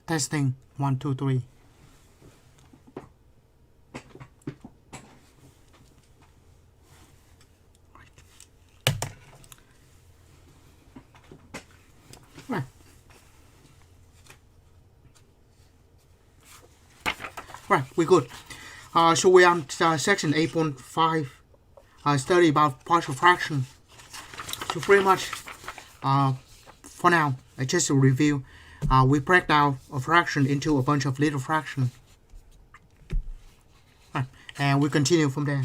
Testing 1, 2, 3. Right. Right, we're good. So we're on section 8.5, study about partial fraction. So pretty much, for now, just to review, we break down a fraction into a bunch of little fractions. Right, and we continue from there.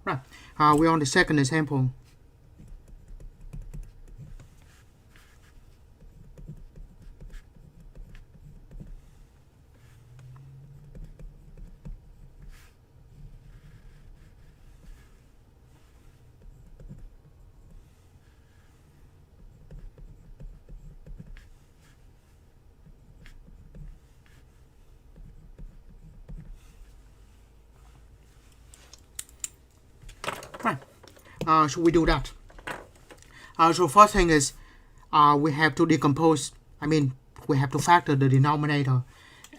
Right, we're on the second example. Right, so we do that. So first thing is, we have to decompose, we have to factor the denominator,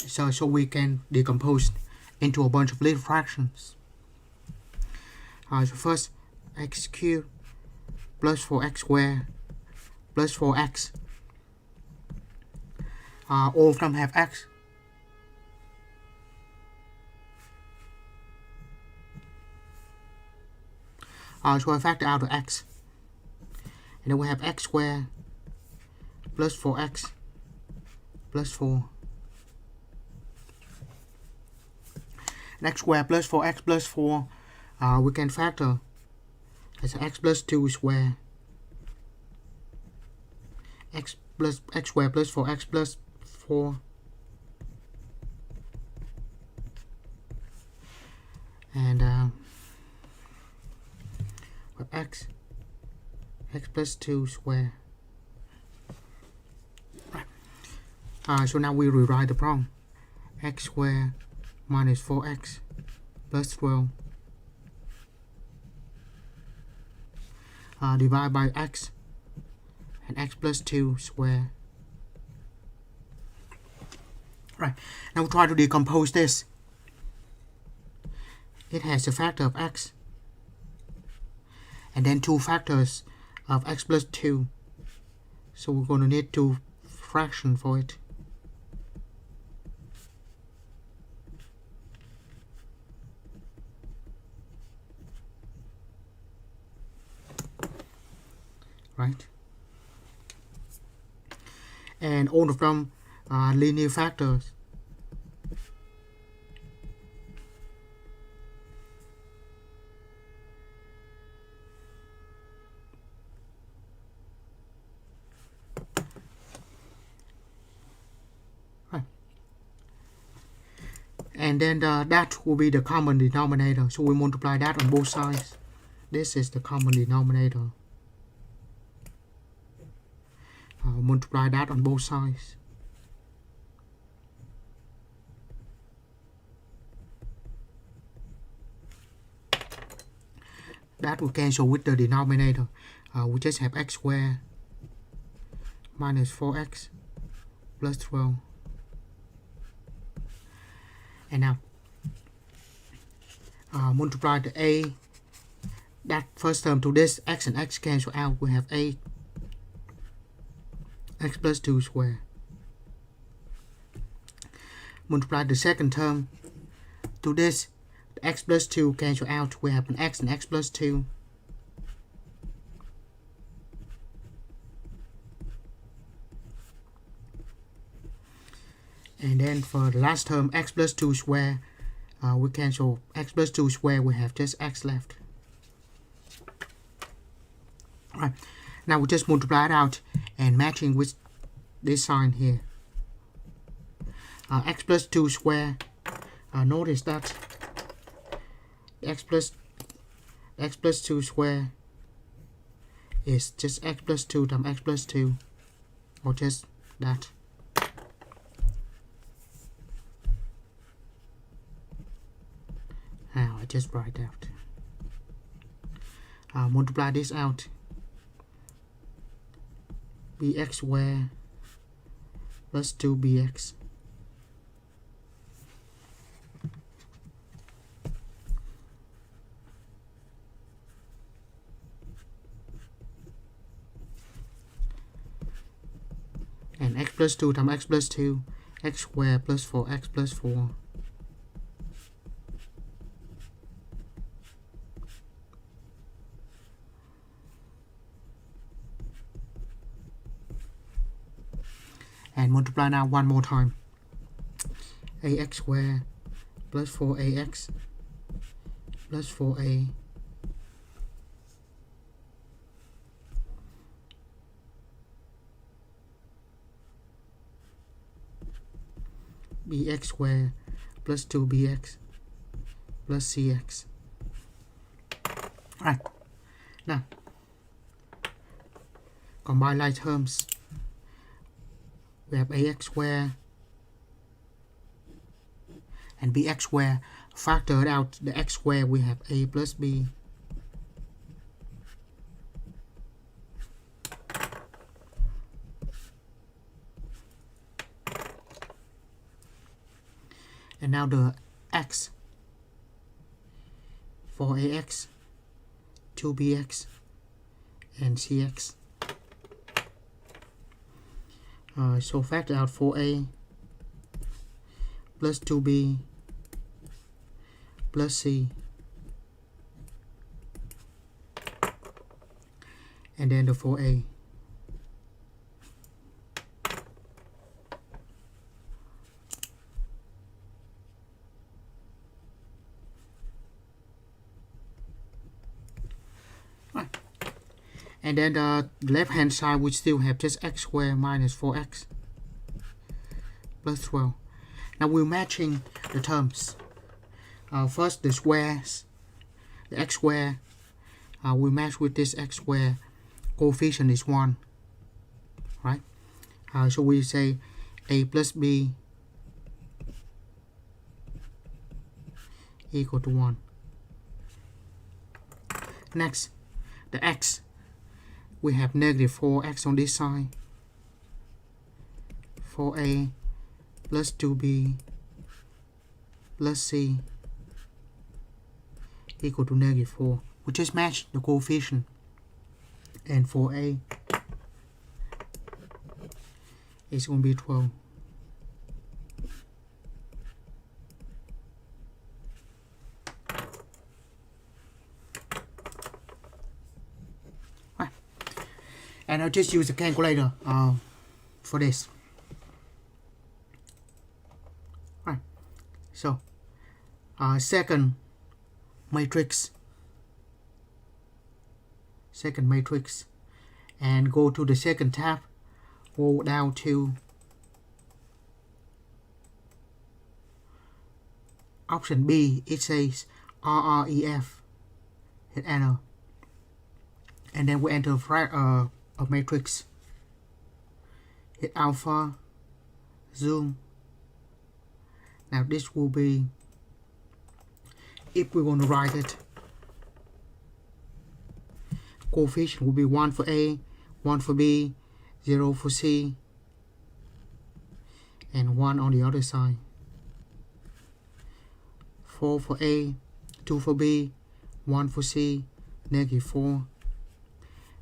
so we can decompose into a bunch of little fractions. So first, x cubed plus 4x squared plus 4x. All of them have x. So I factor out the x. And then we have x squared plus 4x plus 4. And x squared plus 4x plus 4, we can factor as x plus 2 squared. X squared plus 4x plus 4. And x plus 2 squared. Right. So now we rewrite the problem. X squared minus 4x plus 12 divided by x and x plus 2 squared. Right. Now we try to decompose this. It has a factor of x and then two factors of x plus 2. So we're going to need two fractions for it. Right? And all of them are linear factors. And then that will be the common denominator. So we multiply that on both sides. This is the common denominator. Multiply that on both sides. That will cancel with the denominator. We just have x squared minus 4x plus 12. And now multiply the a, that first term to this, x and x cancel out, we have a x plus 2 square. Multiply the second term to this, the x plus 2 cancel out, we have an x and x plus 2. And then for the last term, x plus 2 square, we cancel x plus 2 square, we have just x left. Alright, now we just multiply it out and matching with this sign here. X plus 2 square, notice that x plus 2 square is just x plus 2 times x plus 2, or just that. Now I just write out. Multiply this out. Bx square plus 2bx. And x plus 2 times x plus 2, x squared plus 4x plus 4. And multiply now one more time. Ax squared plus 4ax plus 4a bx squared plus 2bx plus cx. Alright, now combine like terms. We have ax squared and bx squared. Factor out the x squared, we have a plus b. And now the x, 4ax, 2bx, and cx. So factor out 4a plus 2b plus c, and then the 4a. Right. And then the left hand side we still have just x squared minus 4x plus 12. Now we're matching the terms. First the squares, the x squared, we match with this x squared, coefficient is 1, right? So we say a plus b equal to 1. Next, the x, we have negative 4x on this side, 4a plus 2b plus c equal to negative 4. We just match the coefficient, and 4a is going to be 12. Right. And I'll just use a calculator for this. Right. So, second matrix, and go to the second tab, go down to option B. It says RREF, hit enter, and then we enter a matrix, hit alpha, zoom. Now this will be, if we're going to write it, coefficient will be 1 for A, 1 for B, 0 for C, and 1 on the other side. 4 for A, 2 for B, 1 for C, negative 4,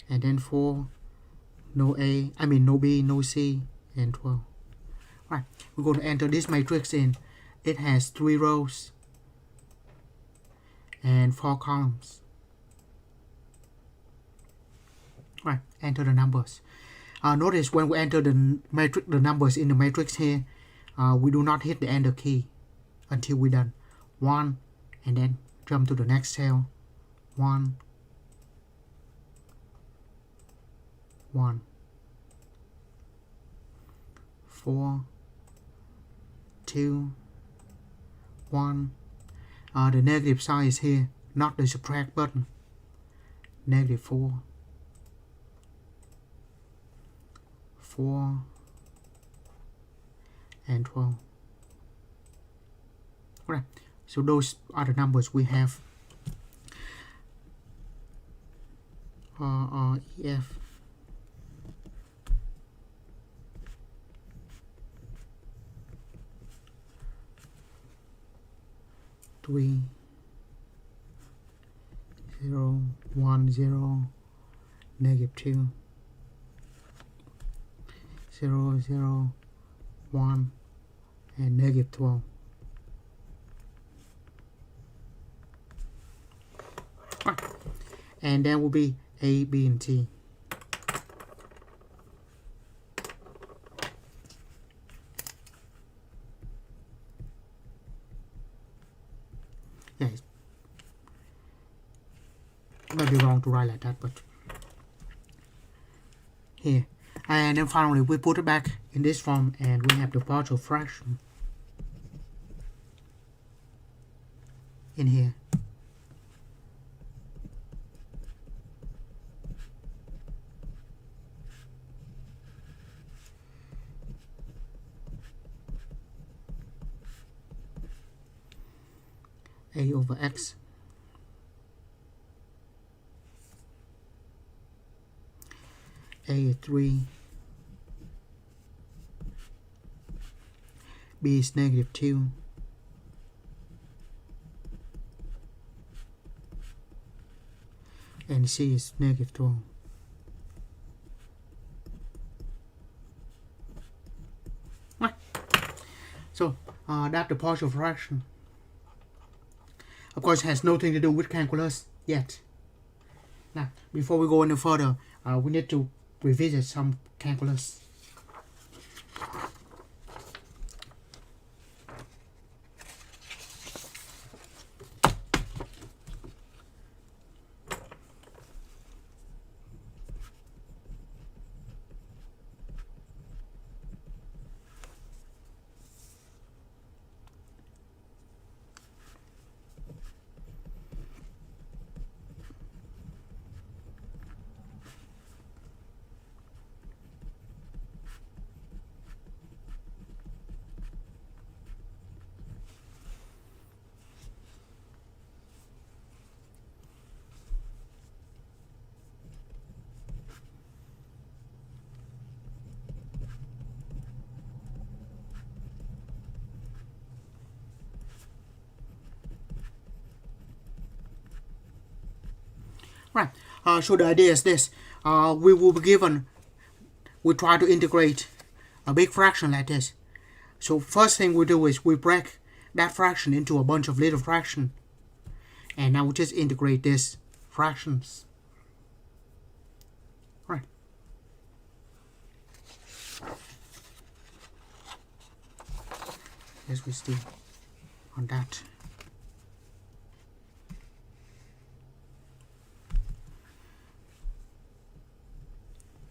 and then 4, no A, no B, no C, and 12. Right, we're going to enter this matrix in. It has 3 rows and 4 columns. Right, enter the numbers. Notice when we enter the numbers in the matrix here, we do not hit the enter key until we're done. 1, and then jump to the next cell. 1, 1, 4, 2, 1. The negative sign is here, not the subtract button. Negative 4, 4, and 12. Alright, so those are the numbers we have. EF. Three, 0, 1, 0, negative 2, 0, 0, 1, and negative 12. And then will be A, B, and T. Yeah, it might be wrong to write like that, but here. And then finally we put it back in this form, and we have the partial fraction in here. A over X A is 3, B is negative 2, and C is negative 12. Right. So that's the partial fraction. Of course, it has nothing to do with calculus yet. Now, before we go any further, we need to revisit some calculus. Right, so the idea is this. We will be given, we try to integrate a big fraction like this. So first thing we do is we break that fraction into a bunch of little fractions. And now we just integrate these fractions. Right. Yes, we still on that.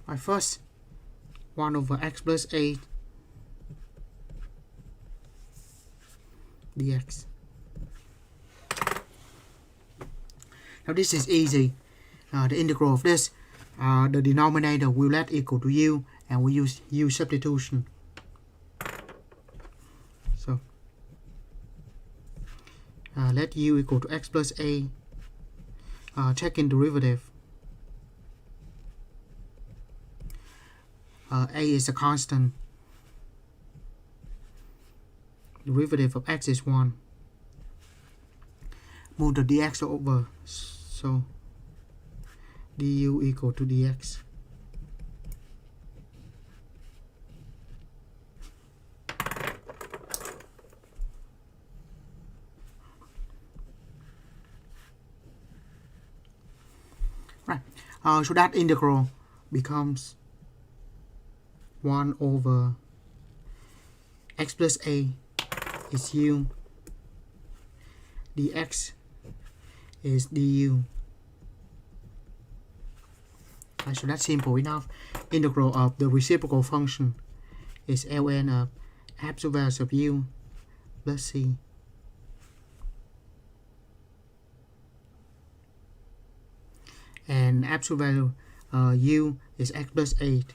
Right, first 1 over x plus 8 dx. Now this is easy. The integral of this, the denominator will let equal to u, and we use u substitution. So let u equal to x plus a. Check in derivative. A is a constant. Derivative of x is 1. move the dx over, so du equal to dx. Right, so that integral becomes 1 over x plus a is u, dx is du. Right, so that's simple enough. Integral of the reciprocal function is ln of absolute values of u plus c. And absolute value u is x plus 8.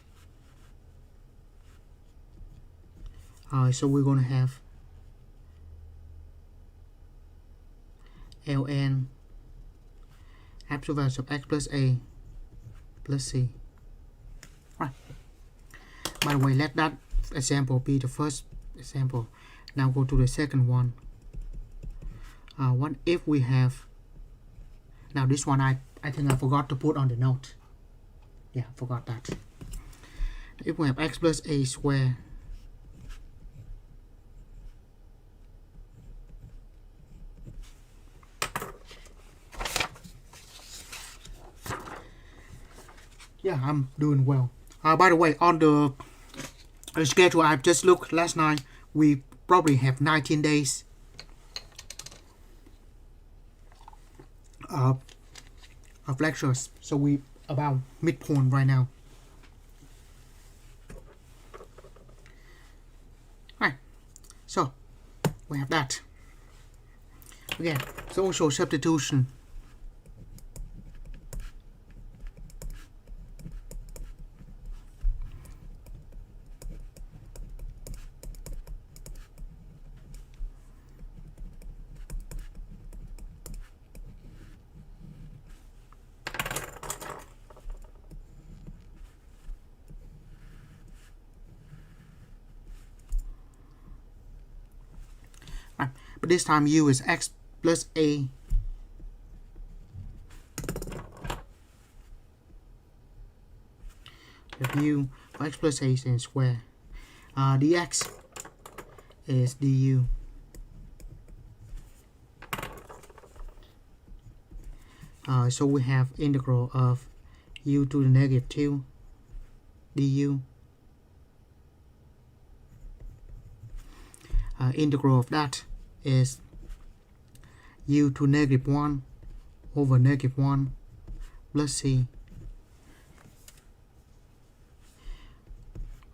So we're going to have ln absolute values of x plus a plus c. Right. By the way, let that example be the first example. Now go to the second one. What if we have, now this one I think I forgot to put on the note. Yeah, forgot that. If we have x plus a squared yeah, I'm doing well. By the way, on the schedule I've just looked last night, we probably have 19 days of lectures, so we about midpoint right now. Right, so we have that. Again, social substitution. But this time u is x plus a u for x plus a and square. Dx is du. So we have integral of u to the negative 2 du. Integral of that is u to negative 1 over negative 1 plus c.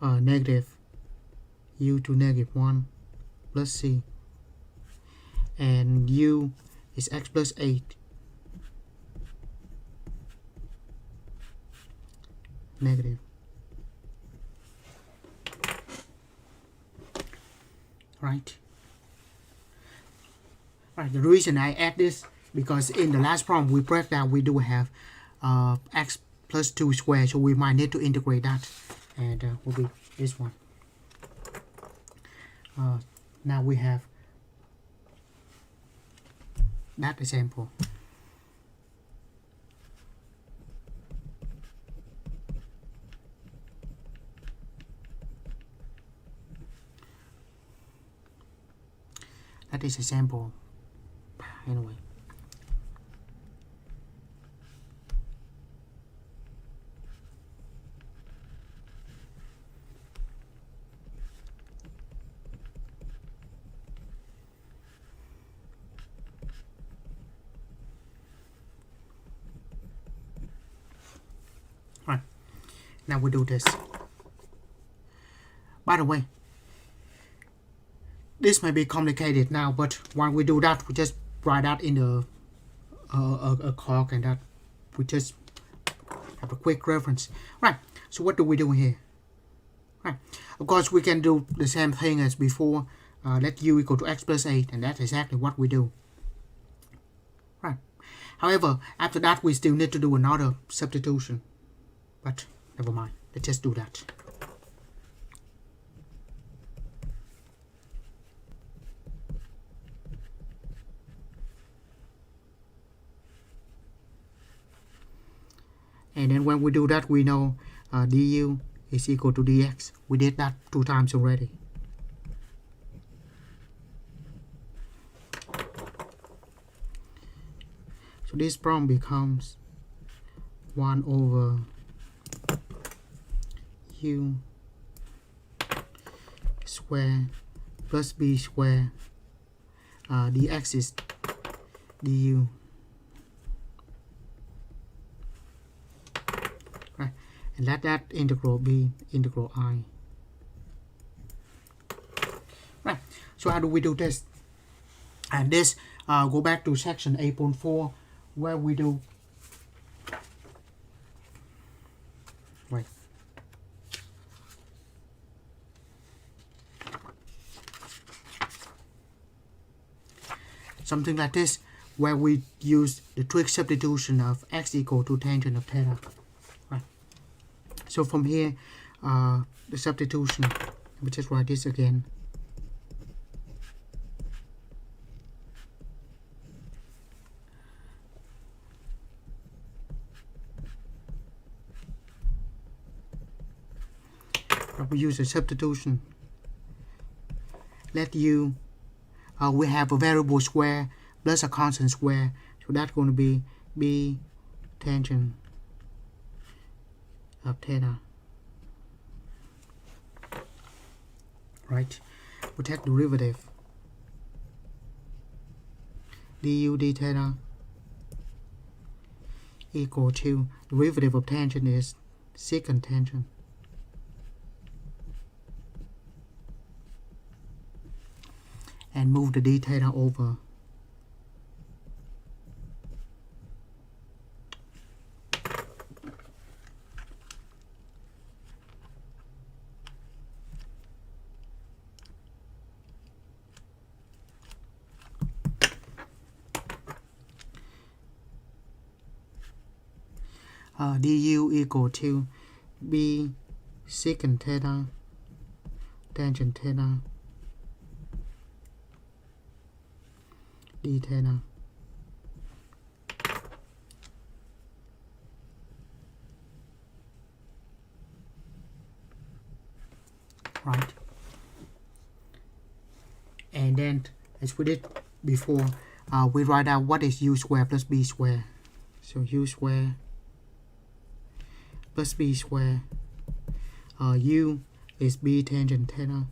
Negative u to negative 1 plus c. And u is x plus 8 negative. Right. Right. The reason I add this because in the last problem we break down, we do have x plus 2 squared, so we might need to integrate that, and will be this one. Now we have that example. That is example. Anyway. Right. Now we do this. By the way, this may be complicated now, but while we do that, we just write that in the a clock, and that we just have a quick reference. Right, so what do we do here? Right, of course we can do the same thing as before. Let u equal to x plus 8, and that's exactly what we do. Right. However, after that we still need to do another substitution, but never mind, let's just do that. And then when we do that, we know du is equal to dx. We did that 2 times already. So this problem becomes 1 over u square plus b square dx is du. Right, and let that integral be integral I. Right, so how do we do this? And this go back to section 8.4 where we do right. Something like this, where we use the trig substitution of x equal to tangent of theta. Right. So from here, the substitution, let me just write this again. We use a substitution. Let u, we have a variable square plus a constant square, so that's going to be b tangent of theta. Right, we take derivative du d theta equal to derivative of tangent is secant tangent. And move the d theta over. Du equal to b secant theta tangent theta d theta. Right, and then as we did before, we write out what is u square plus b square. So u square plus b square, u is b tangent theta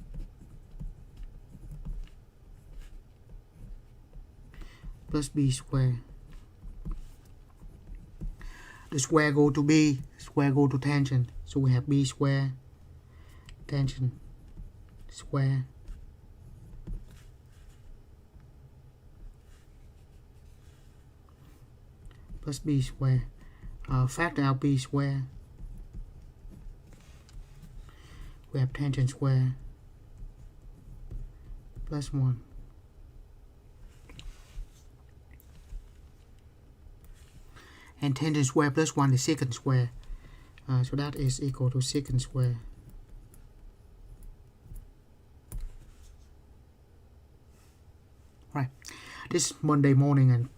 plus b square. The square go to b, square go to tangent, so we have b square tangent square plus b square. Factor out b square, we have tangent square plus 1. And tangent square plus 1 is secant square, so that is equal to secant square. Right, this Monday morning, and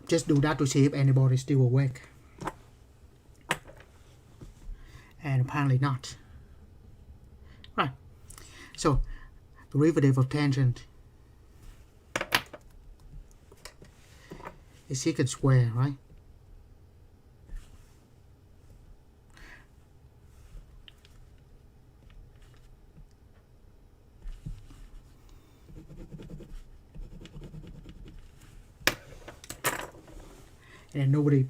just do that to see if anybody's still awake, and apparently not. Right, so derivative of tangent is secant square, right? And nobody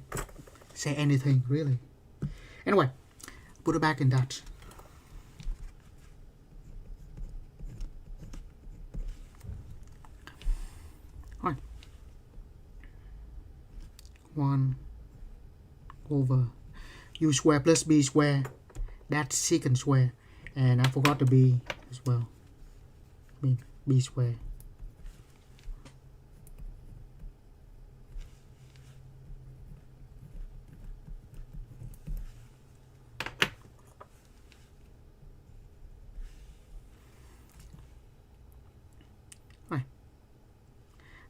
say anything really. Anyway, put it back in Dutch. All right. 1 over u square plus b square, that's secant square, and I forgot the b as well. I mean b square.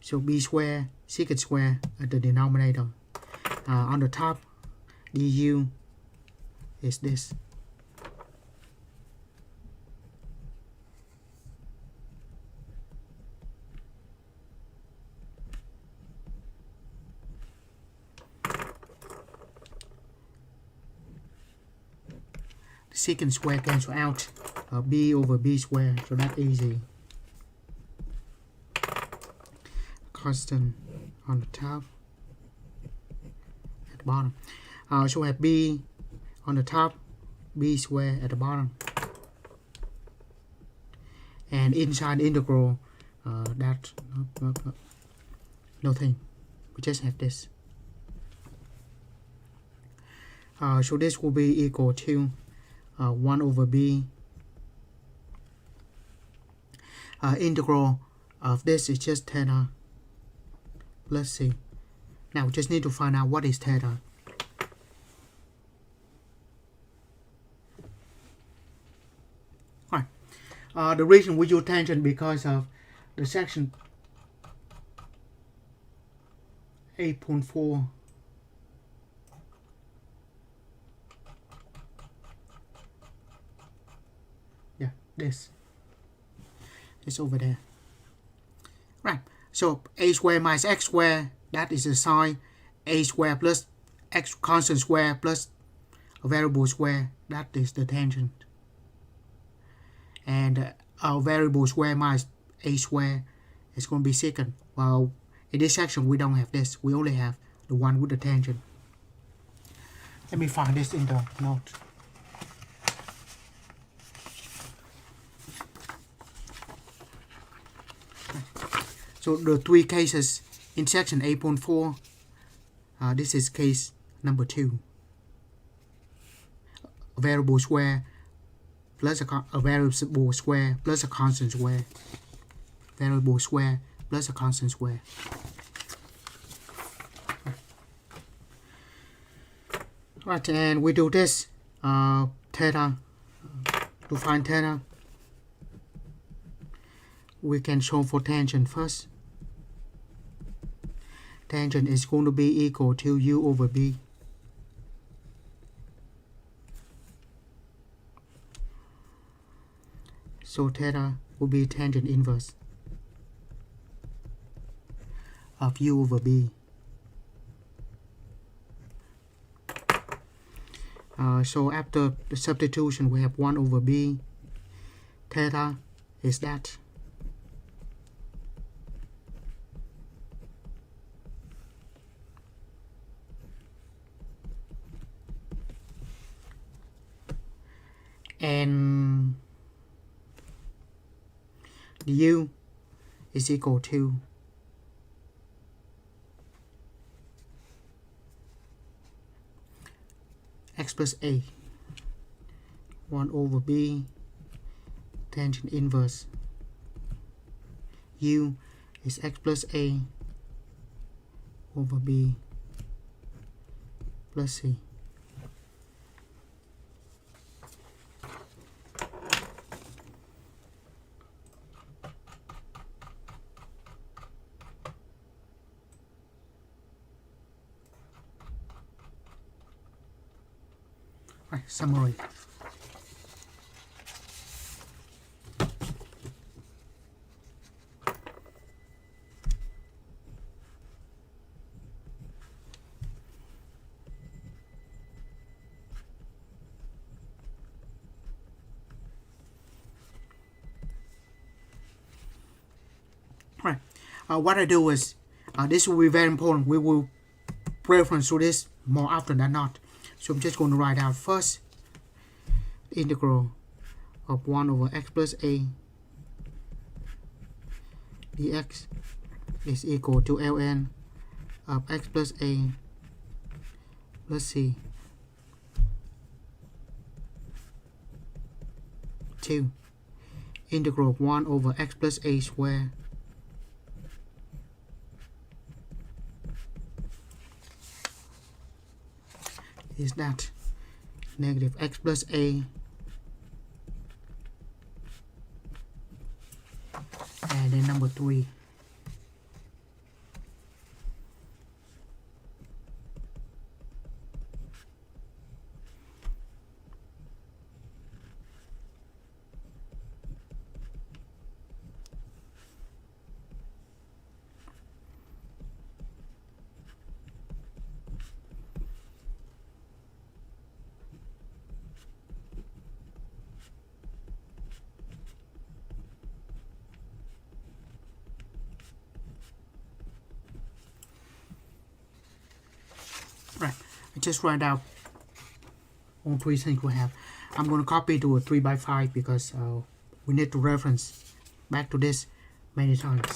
So b square, secant square at the denominator. On the top, du is this. The secant square cancel out, b over b square, so that's easy. Constant on the top, at the bottom. So we have b on the top, b square at the bottom, and inside the integral, that nothing. We just have this. So this will be equal to 1 over b. Integral of this is just theta plus c. Now we just need to find out what is theta. Alright. The reason we use tangent because of the section 8.4 this is over there, right? So a square minus x square, that is the sine. A square plus x constant square plus a variable square, that is the tangent. And our variable square minus a square is going to be secant. Well, in this section we don't have this, we only have the one with the tangent. Let me find this in the note. So the three cases in section 8.4, this is case number 2. A variable square plus a variable square plus a constant square. Variable square plus a constant square. Right, and we do this theta. To find theta, we can solve for tangent first. Tangent is going to be equal to u over b. So theta will be tangent inverse of u over b. So after the substitution, we have 1 over b. Theta is that. And the u is equal to x plus a, 1 over b, tangent inverse. U is x plus a over b plus c. Right, summary. Right. What I do is, this will be very important. We will reference to this more often than not. So I'm just going to write out first integral of 1 over x plus a dx is equal to ln of x plus a plus c. 2. Integral of 1 over x plus a square is that negative x plus a and then number 3. just write out all three things we have. I'm going to copy to a 3x5 because we need to reference back to this many times.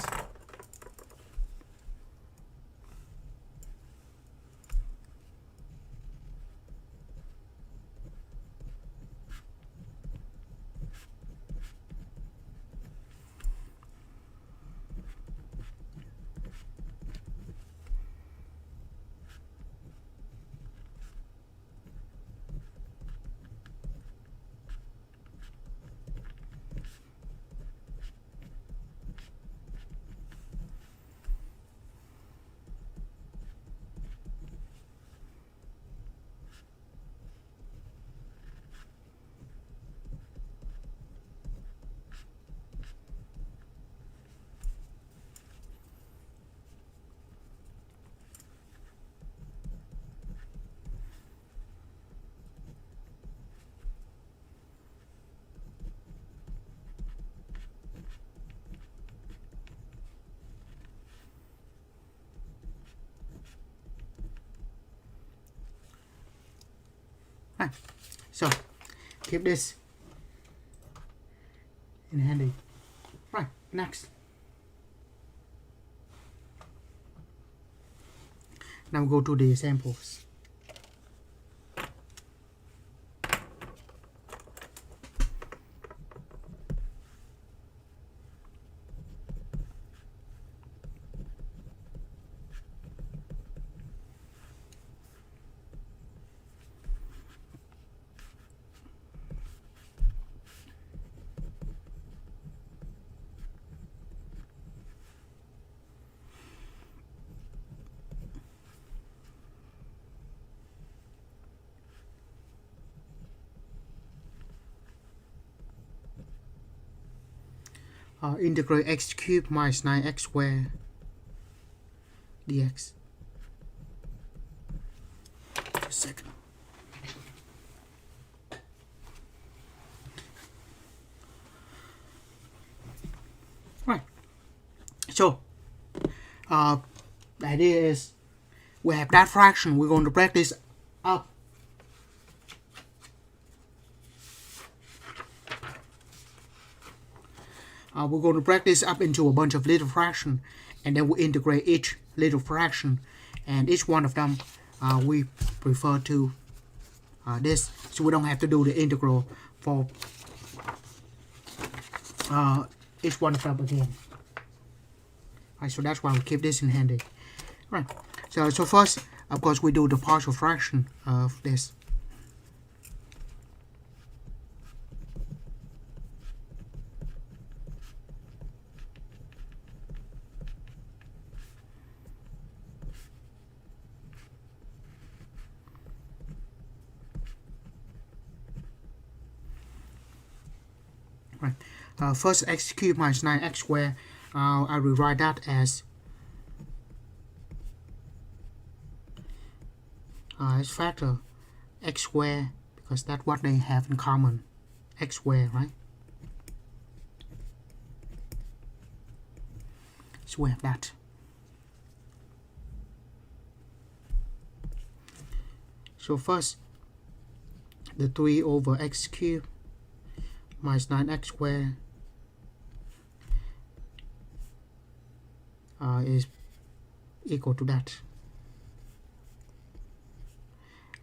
So keep this in handy. Right, next. Now go to the examples. Integrate x cubed minus 9x squared dx. Just a second. Right. So the idea is we have that fraction. We're going to break this up. We're going to break this up into a bunch of little fractions, and then we integrate each little fraction, and each one of them we prefer to this, so we don't have to do the integral for each one of them again. Right, so that's why we keep this in handy. Right. So first, of course, we do the partial fraction of this. Right. First, x cubed minus 9x squared. I will write that as factor x squared, because that's what they have in common, x squared, right? So we have that. So first, the 3 over x cubed minus 9x squared is equal to that.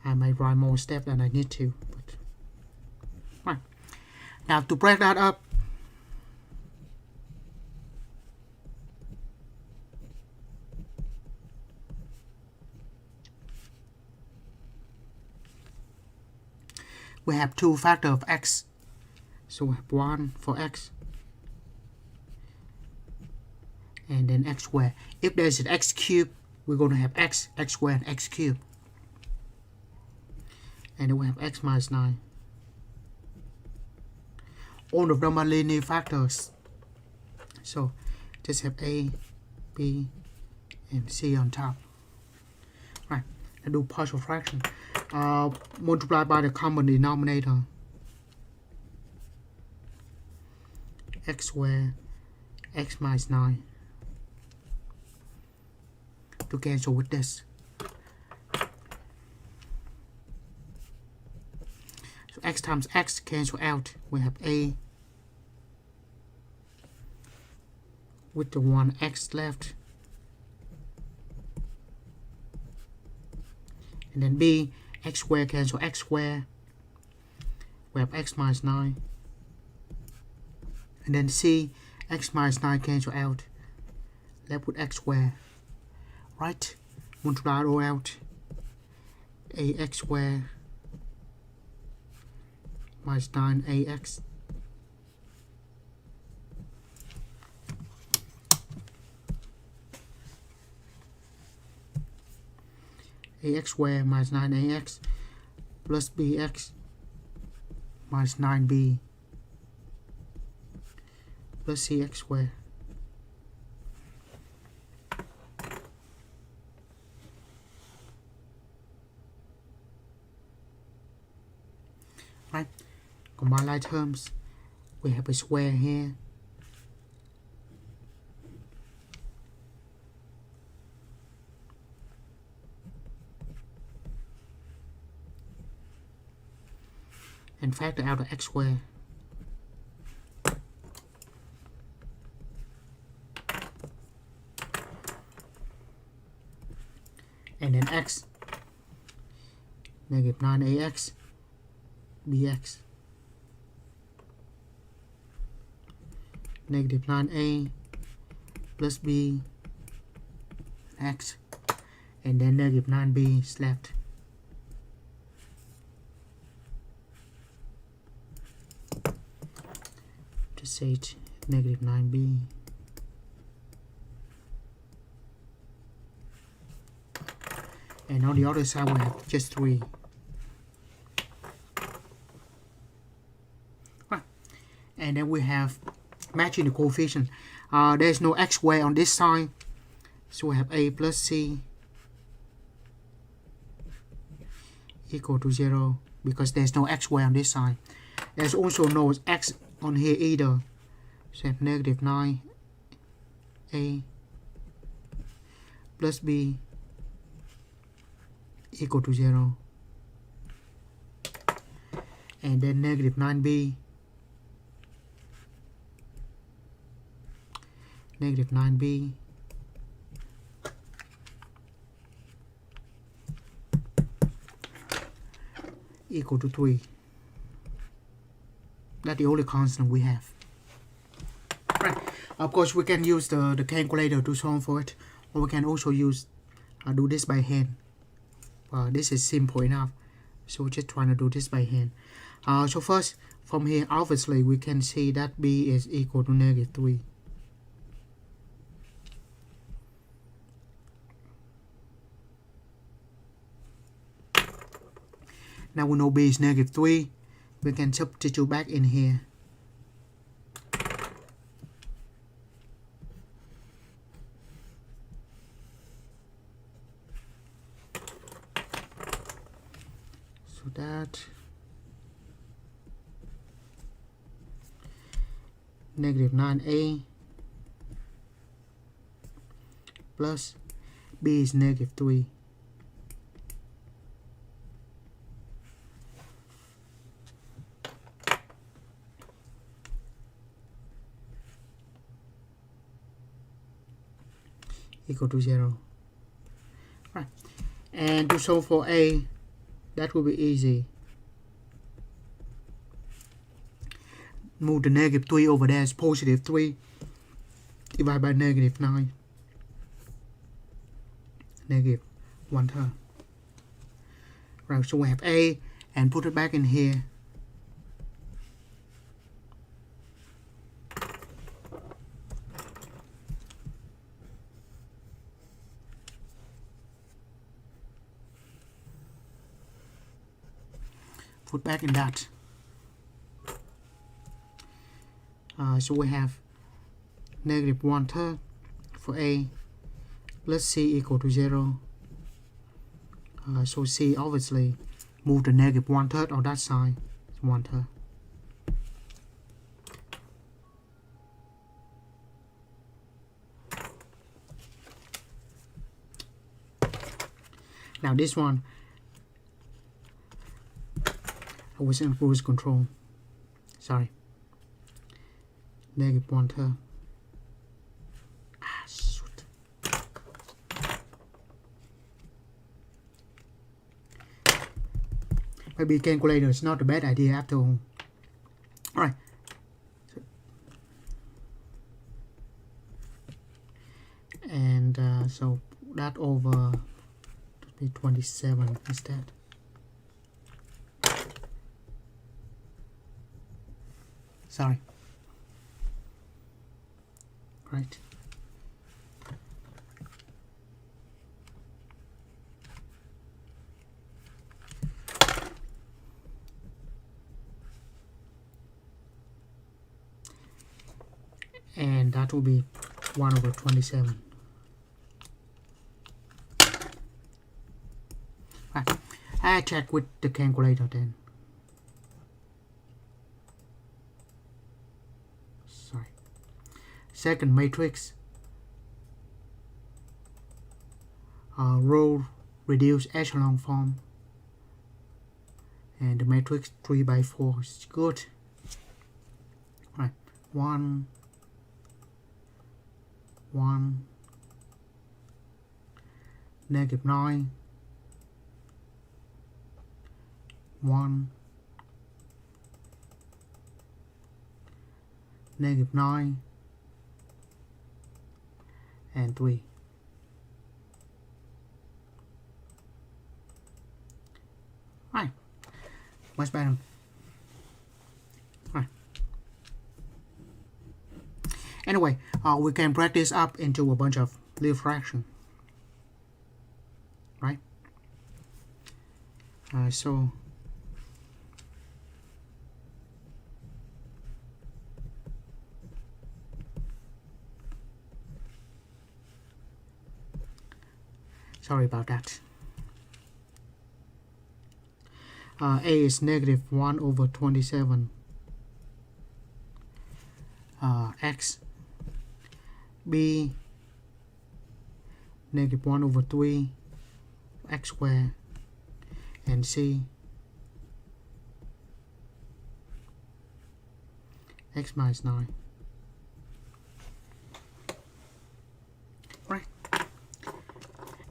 I might write more steps than I need to, but right. Now to break that up, we have two factors of x. So we have 1 for x, and then x squared. If there is an x cubed, we're going to have x squared, and x cubed. And then we have x minus 9. All of them are linear factors. So just have a, b, and c on top. Right, I do partial fraction. Multiply by the common denominator. X squared, x minus 9. To cancel with this. times x cancel out. We have a with the one x left, and then b, x squared cancel x squared. We have x minus 9, and then c, x minus 9 cancel out, left with x squared. Right, multiply it all out. Ax squared minus 9ax ax squared minus 9ax plus bx minus 9b plus cx squared. Right, combine like terms, we have a square here, and factor out the x squared. And then x, negative 9ax bx, negative 9a plus b x, and then negative 9b is left. Just say it, negative 9b. And on the other side we have just 3. Right. And then we have matching the coefficient. There's no x squared on this side, so we have a plus c equal to 0 because there's no x squared on this side. There's also no x on here either, so we have negative 9a plus b equal to 0, and then negative 9b, negative 9b equal to 3. That's the only constant we have. Right. Of course, we can use the calculator to solve for it, or we can also use do this by hand. This is simple enough, so we're just trying to do this by hand. So first, from here, obviously, we can see that b is equal to negative 3. Now we know b is negative 3. We can substitute back in here. So that negative 9a plus b is negative 3. Equal to 0. Right. And to solve for a, that will be easy. Move the negative 3 over there as positive 3. Divide by negative 9. Negative 1/3. Right, so we have a, and put it back in here. Put back in that. So we have negative 1/3 for a plus c equal to 0. So c obviously move the negative 1/3 on that side. It's 1/3. Now this one, I was in cruise control. Sorry. Negative 1 term. Shoot. Maybe calculator is not a bad idea after all. Alright. And so that over to be 27 instead. Sorry. Right. And that will be 1 over 27. Right. I check with the calculator then. Sorry. Second matrix. Row reduce echelon form. And the matrix 3 by 4 is good. Right. 1, 1, negative 9, 1, negative 9, and 3. Right, much better. Right. Anyway, we can break this up into a bunch of little fractions. Right? So sorry about that. A is negative 1 over 27 x. B negative 1 over 3 x squared, and C x minus 9. Right.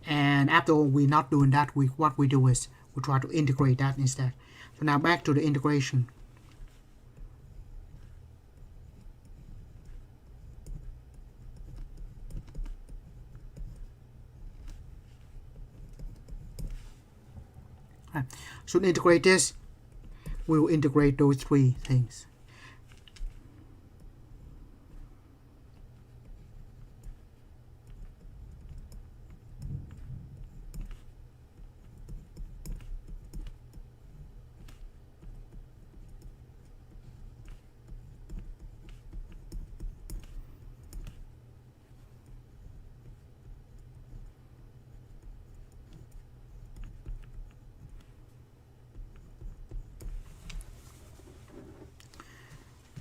And after all, we're not doing that. What we do is we try to integrate that instead. So now back to the integration. Right. So to integrate this, we will integrate those three things.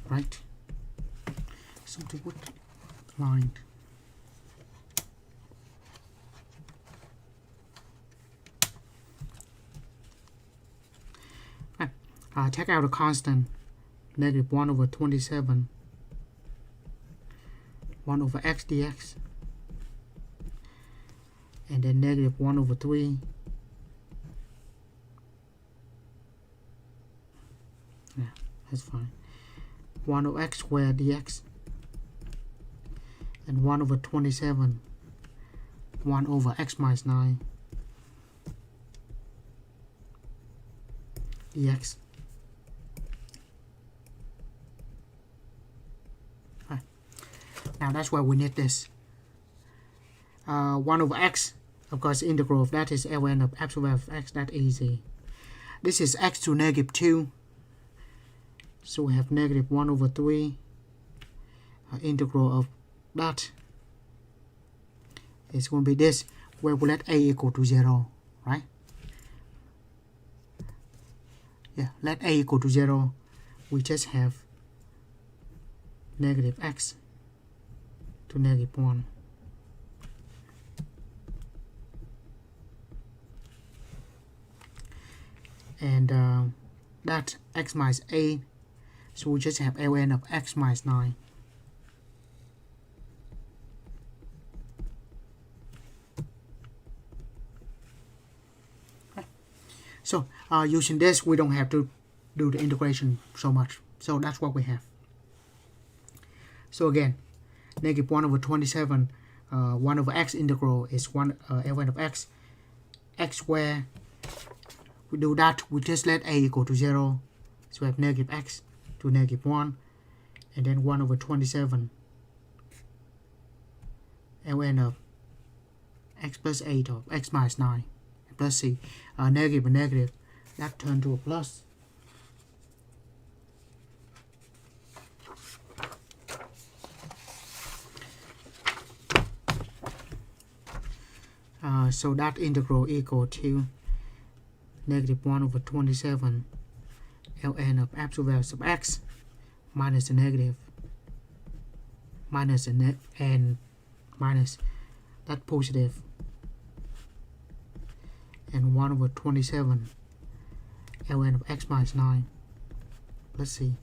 Right? Something with line. Right. Take out a constant, negative 1 over 27, 1 over x dx, and then negative 1 over 3. Yeah, that's fine. 1 over x squared dx, and 1 over 27, 1 over x minus 9 dx. Right. Now that's why we need this. 1 over x, of course, the integral of that is ln of absolute value of x. That's easy. This is x to negative 2. So we have negative 1 over 3. Integral of that is going to be this, where we let a equal to 0, right? Yeah, let a equal to 0. We just have negative x to negative 1. And that x minus 8, so we just have ln of x minus 9. So using this, we don't have to do the integration so much. So that's what we have. So again, negative 1 over 27, 1 over x integral is 1 ln of x squared. We do that, we just let a equal to 0. So we have negative x to negative 1. And then 1 over 27 ln of x plus 8 or x minus 9 plus c. Negative and negative, that turn to a plus. So that integral equal to negative 1 over 27 ln of absolute value of x minus the negative minus the and minus that positive, and 1 over 27 ln of x minus 9 plus c.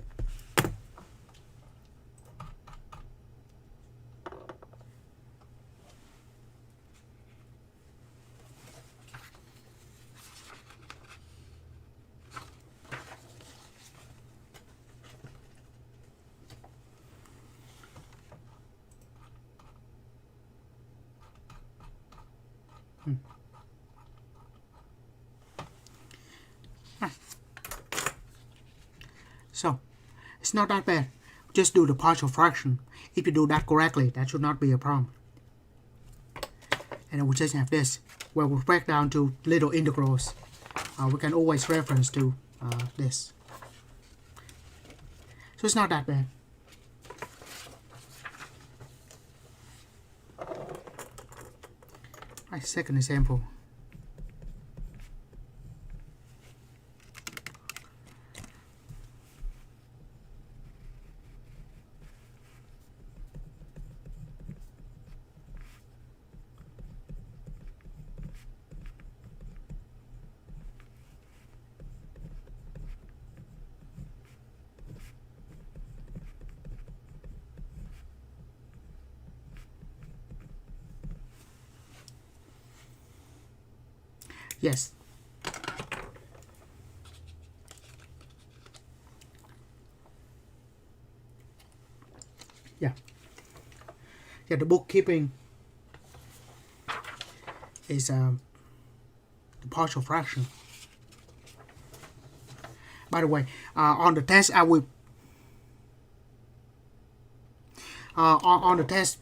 So it's not that bad. Just do the partial fraction. If you do that correctly, that should not be a problem. And then we just have this, where we break down to little integrals. We can always reference to this. So it's not that bad. Right, second example. Yes. Yeah. Yeah, the bookkeeping is the partial fraction. By the way, on the test I will on the test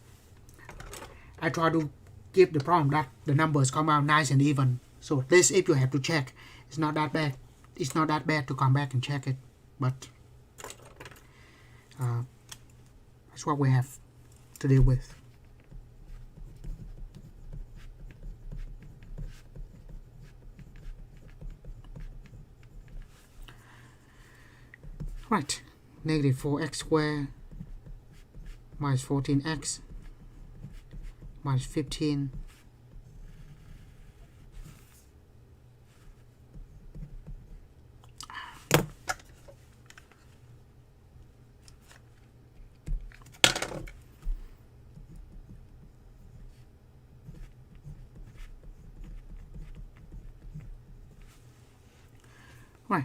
I try to give the problem that the numbers come out nice and even. So at least if you have to check, it's not that bad. It's not that bad to come back and check it. But that's what we have to deal with. Right, negative 4x squared minus 14x minus 15 right,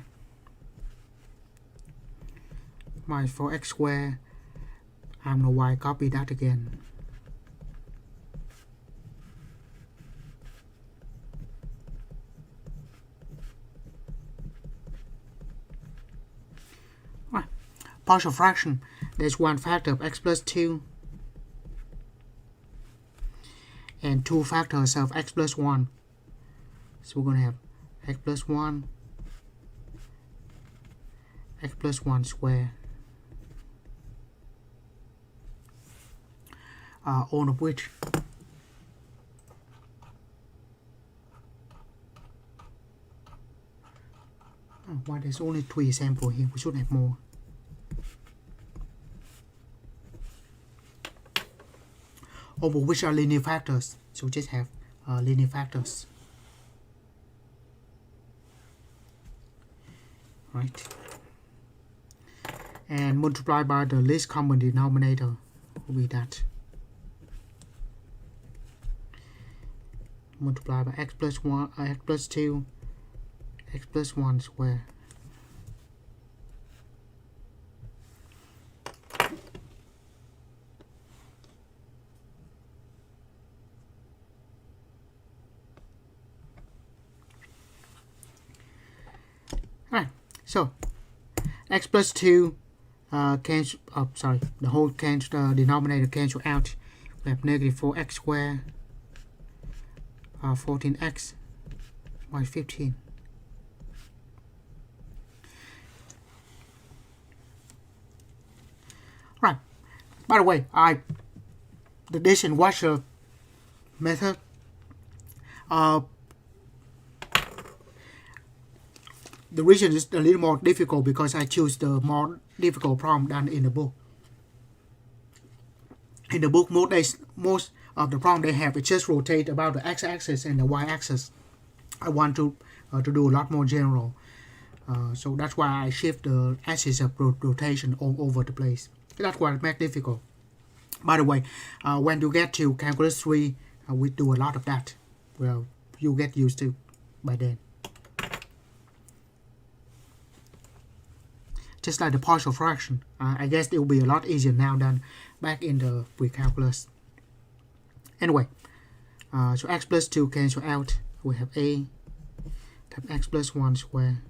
minus 4x squared. I don't know why I copy that again. Right, partial fraction. There's one factor of x plus 2 and two factors of x plus 1. So we're going to have x plus 1, x plus 1 squared. All of which why there's only 3 samples here, we should have more. All of which are linear factors, so just have linear factors. right? And multiply by the least common denominator will be that. Multiply by x plus 1, x plus 2, x plus 1 square. Alright, so x plus 2 cancel, the whole denominator cancel out. We have negative 4x squared, 14x minus 15. Right, by the way, the dishwasher method, the reason is a little more difficult because I choose the more difficult problem than in the book. In the book, most of the problem they have is just rotate about the x-axis and the y-axis. I want to do a lot more general, so that's why I shift the axis of rotation all over the place. That's what it makes difficult. By the way, when you get to calculus 3, we do a lot of that. Well, you get used to by then. Just like the partial fraction, I guess it will be a lot easier now than back in the pre-calculus. Anyway, so x plus 2 cancel out. We have a times x plus 1 square.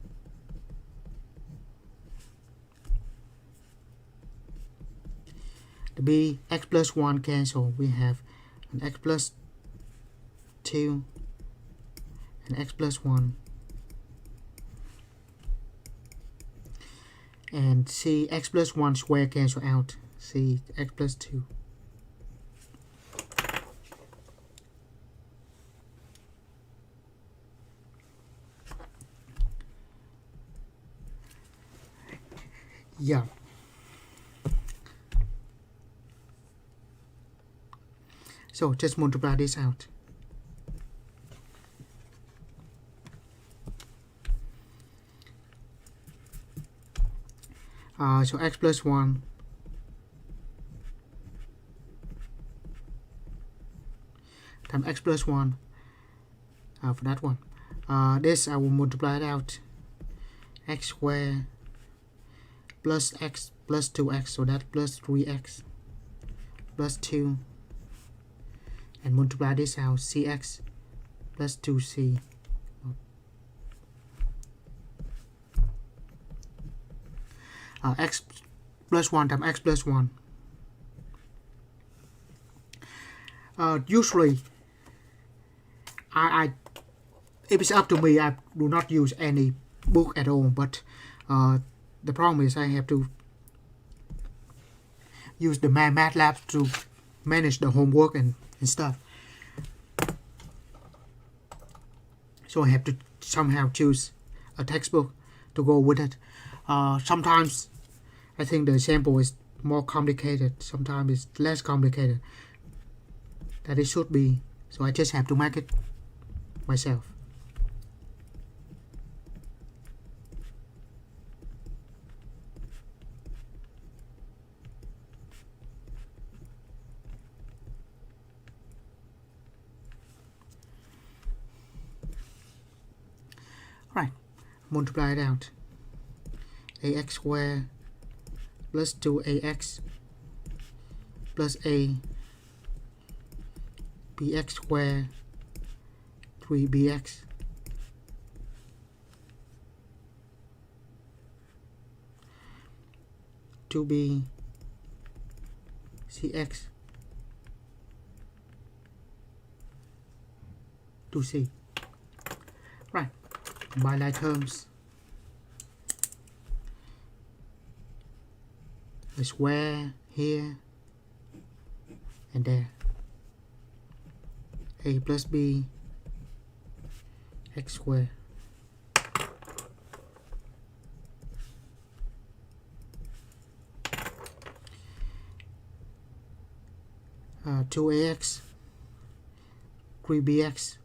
The b, x plus 1 cancel. We have an x plus 2 and x plus 1. And c, x plus 1 square cancel out. C, x plus 2. Yeah. So just multiply this out. So x plus 1 times x plus 1 for that one. This I will multiply it out. X squared plus x plus 2x, so that's plus 3x plus 2, and multiply this out. Cx plus 2c. X plus 1 times x plus 1. Usually, I if it's up to me, I do not use any book at all. But the problem is I have to use the MATLAB to manage the homework and stuff. So I have to somehow choose a textbook to go with it. Sometimes I think the example is more complicated, sometimes it's less complicated than it should be, so I just have to make it myself. Right, multiply it out. Ax squared plus 2ax plus a bx squared 3bx to b cx to c. Right, combine like terms. The square here and there. A plus b x squared. 2ax, 3bx,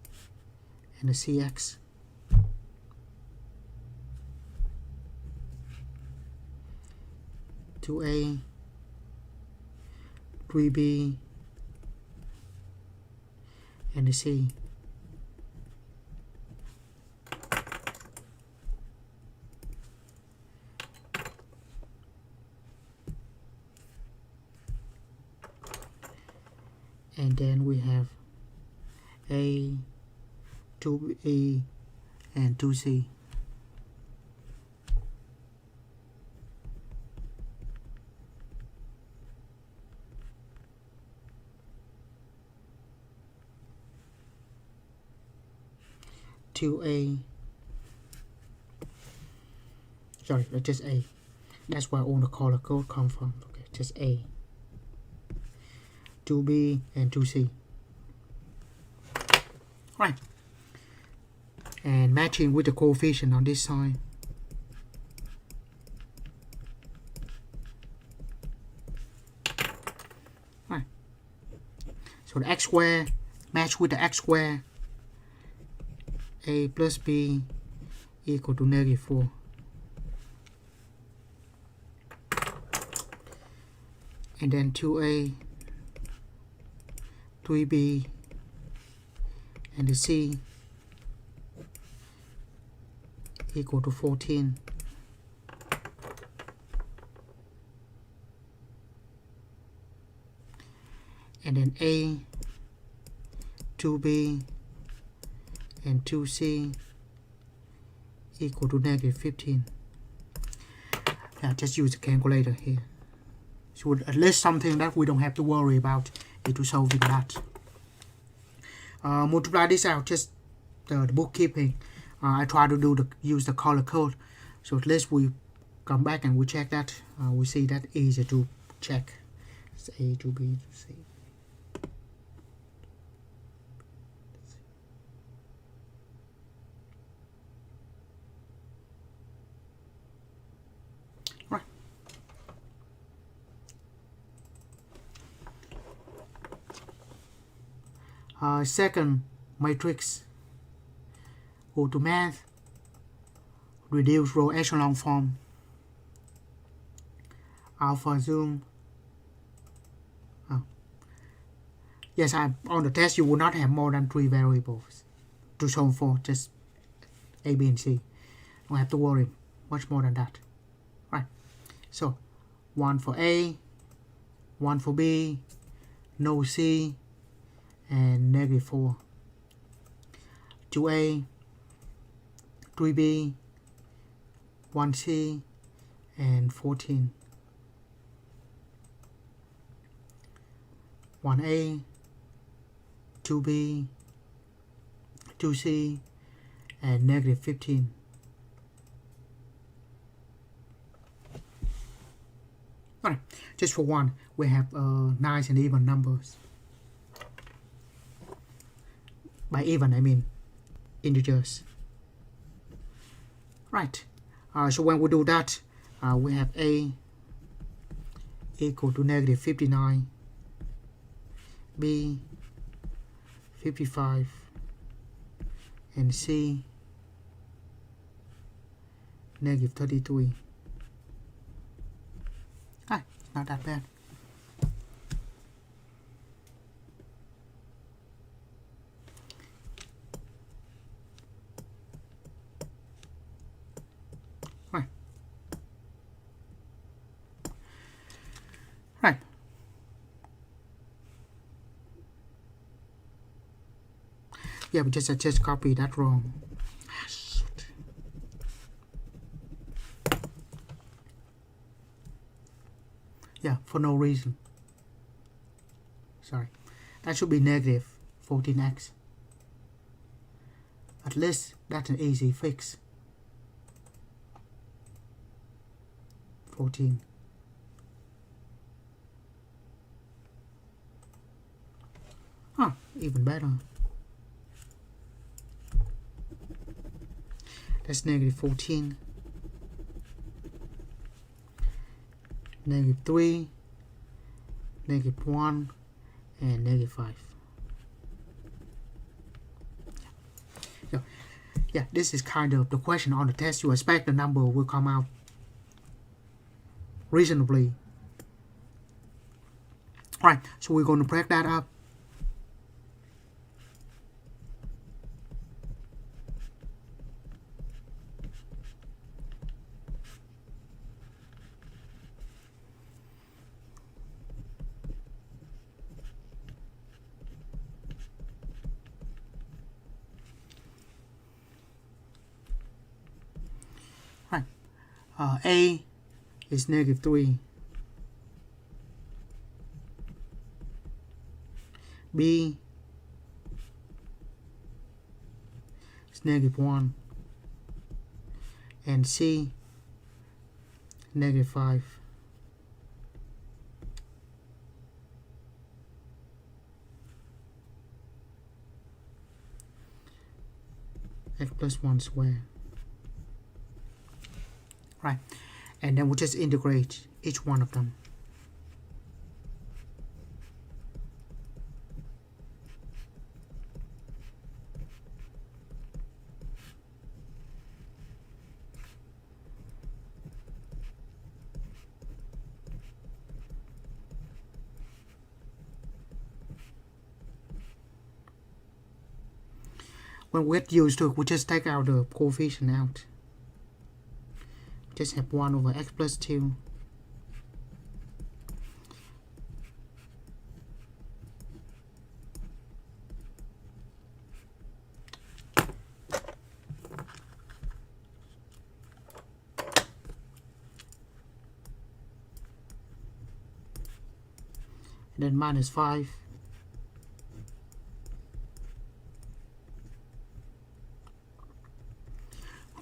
and a cx. 2a, 3b, and c. And then we have A, 2B, and 2C. A, sorry, just A. That's where all the color code come from. Okay, just A, 2B, and 2C. Right. And matching with the coefficient on this side. Right. So the x squared match with the x squared. A plus B equal to -4. And then 2A, 3B, and the C equal to 14. And then A, 2B, and 2C equal to -15. Yeah, just use the calculator here. So at least something that we don't have to worry about into solving that. Multiply this out, just the bookkeeping. I try to use the color code. So at least we come back and we check that. We see that easier to check. It's A to B to C. Second matrix, go to math, reduce row echelon form, alpha zoom. Yes, on the test you will not have more than 3 variables to solve for, just A, B, and C. Don't have to worry much more than that. Right. So 1 for A, 1 for B, no C, and -4. 2A, 3B, 1C, and 14. 1A, 2B, 2C, and -15. Alright, just for one, we have nice and even numbers. By even, I mean integers. Right. So when we do that, we have A equal to -59, B 55, and C -33. Not that bad. Right. Yeah, but I just copied that wrong. Yeah, for no reason. Sorry. That should be -14x. At least that's an easy fix. 14. Even better. That's -14, -3, -1, and -5. Yeah, this is kind of the question on the test. You expect the number will come out reasonably. Right, so we're going to break that up. Right, A is -3. B is -1. And C -5. X plus 1 square. Right, and then we just integrate each one of them. When we get used to it, we just take out the coefficient out. Just have 1 over x plus 2. And then -5.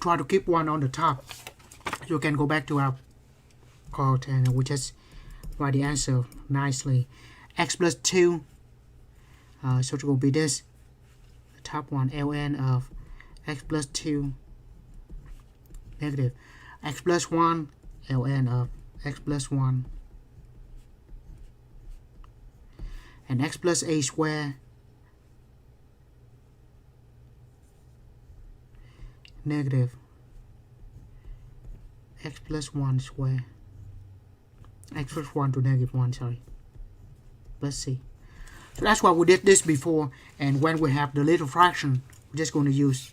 Try to keep 1 on the top. You can go back to our code and we just write the answer nicely. X plus 2. So it will be this. The top one, ln of x plus 2 negative x plus 1 ln of x plus 1 and x plus a square negative x plus 1 square, x plus 1 to -1, sorry, plus c. So that's why we did this before, and when we have the little fraction, we're just going to use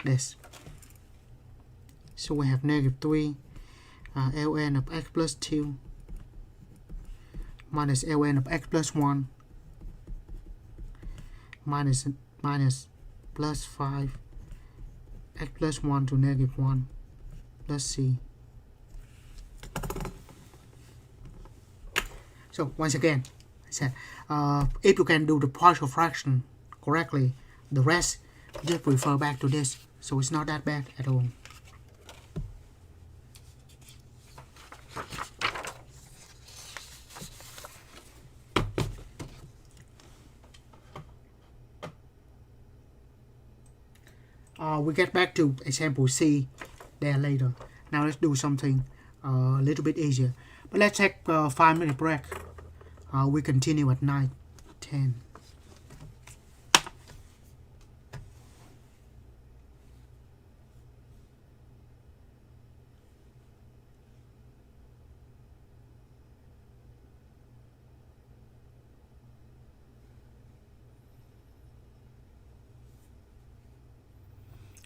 this. So we have -3 ln of x plus 2 minus ln of x plus 1 minus plus 5 x plus 1 to -1 plus c. So once again, I said, if you can do the partial fraction correctly, the rest just refer back to this. So it's not that bad at all. We get back to example C there later. Now let's do something a little bit easier. But let's take a 5-minute break. We continue at 9:10.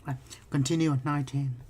Right. Continue at 9:10.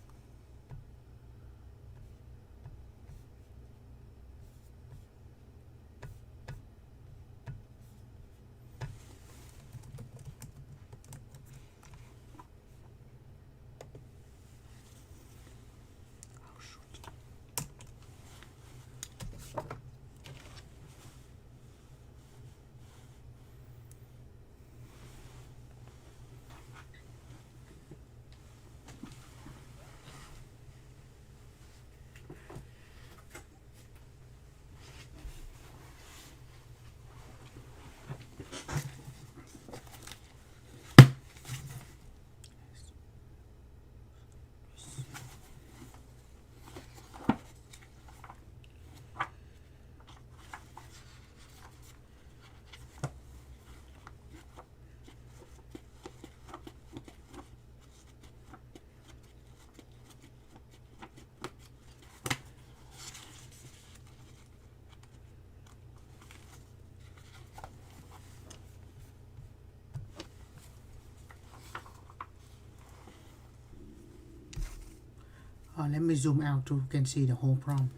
Let me zoom out so you can see the whole problem.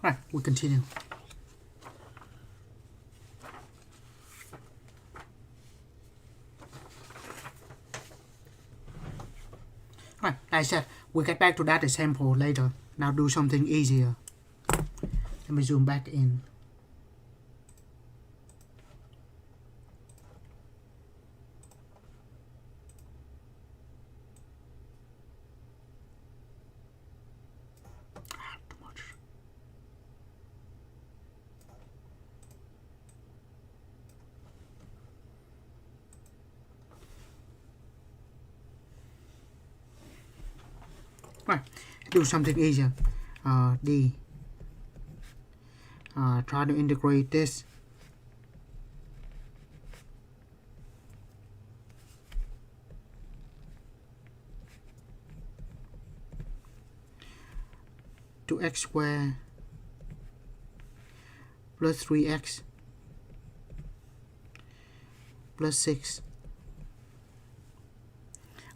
Right, we continue. Right, like I said, we'll get back to that example later. Now do something easier. Let me zoom back in. Too much. Right, do something easier. D. Try to integrate this. To x squared plus 3x plus 6.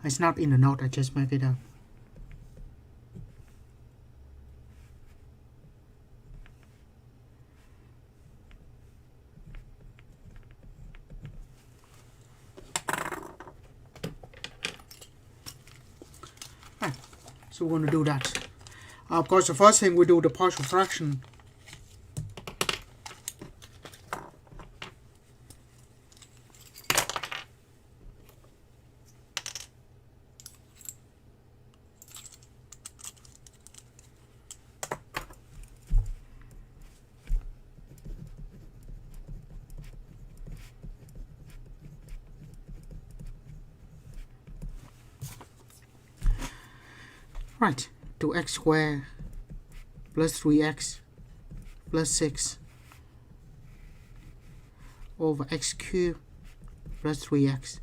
It's not in the note, I just make it up. So we're going to do that. Of course, the first thing we do the partial fraction. Right, 2x squared plus 3x plus 6 over x cubed plus 3x.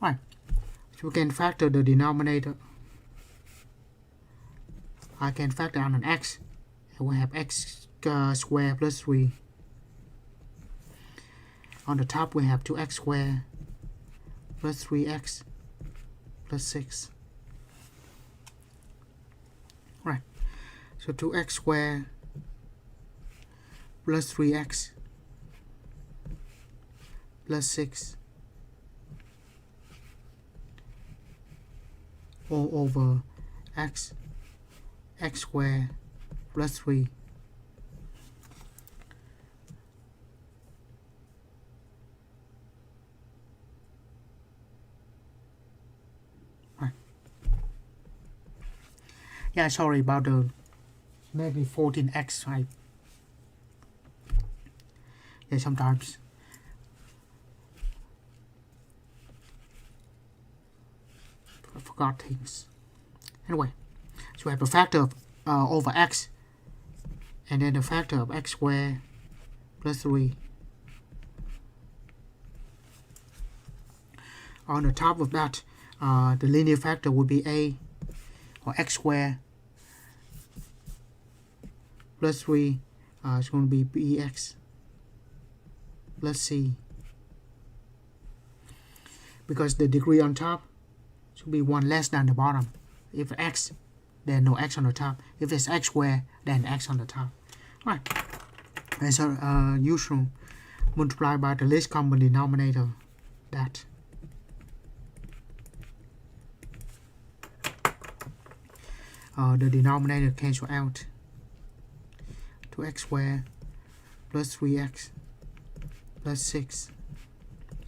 Right, so we can factor the denominator. I can factor out an x, and we have x squared plus 3. On the top we have 2x squared plus 3x plus 6. Right, so 2x squared plus 3x plus 6 all over x squared plus 3. Right. Yeah, sorry about the maybe 14x, right? Yeah, sometimes. I forgot things. Anyway, so we have the factor of over x, and then the factor of x squared plus 3. On the top of that, the linear factor would be a, or x squared plus 3. It's going to be bx plus c, because the degree on top should be 1 less than the bottom. If x, then no x on the top. If it's x squared, then x on the top. Right. As usual, multiply by the least common denominator. That. The denominator cancel out. 2x squared plus 3x plus 6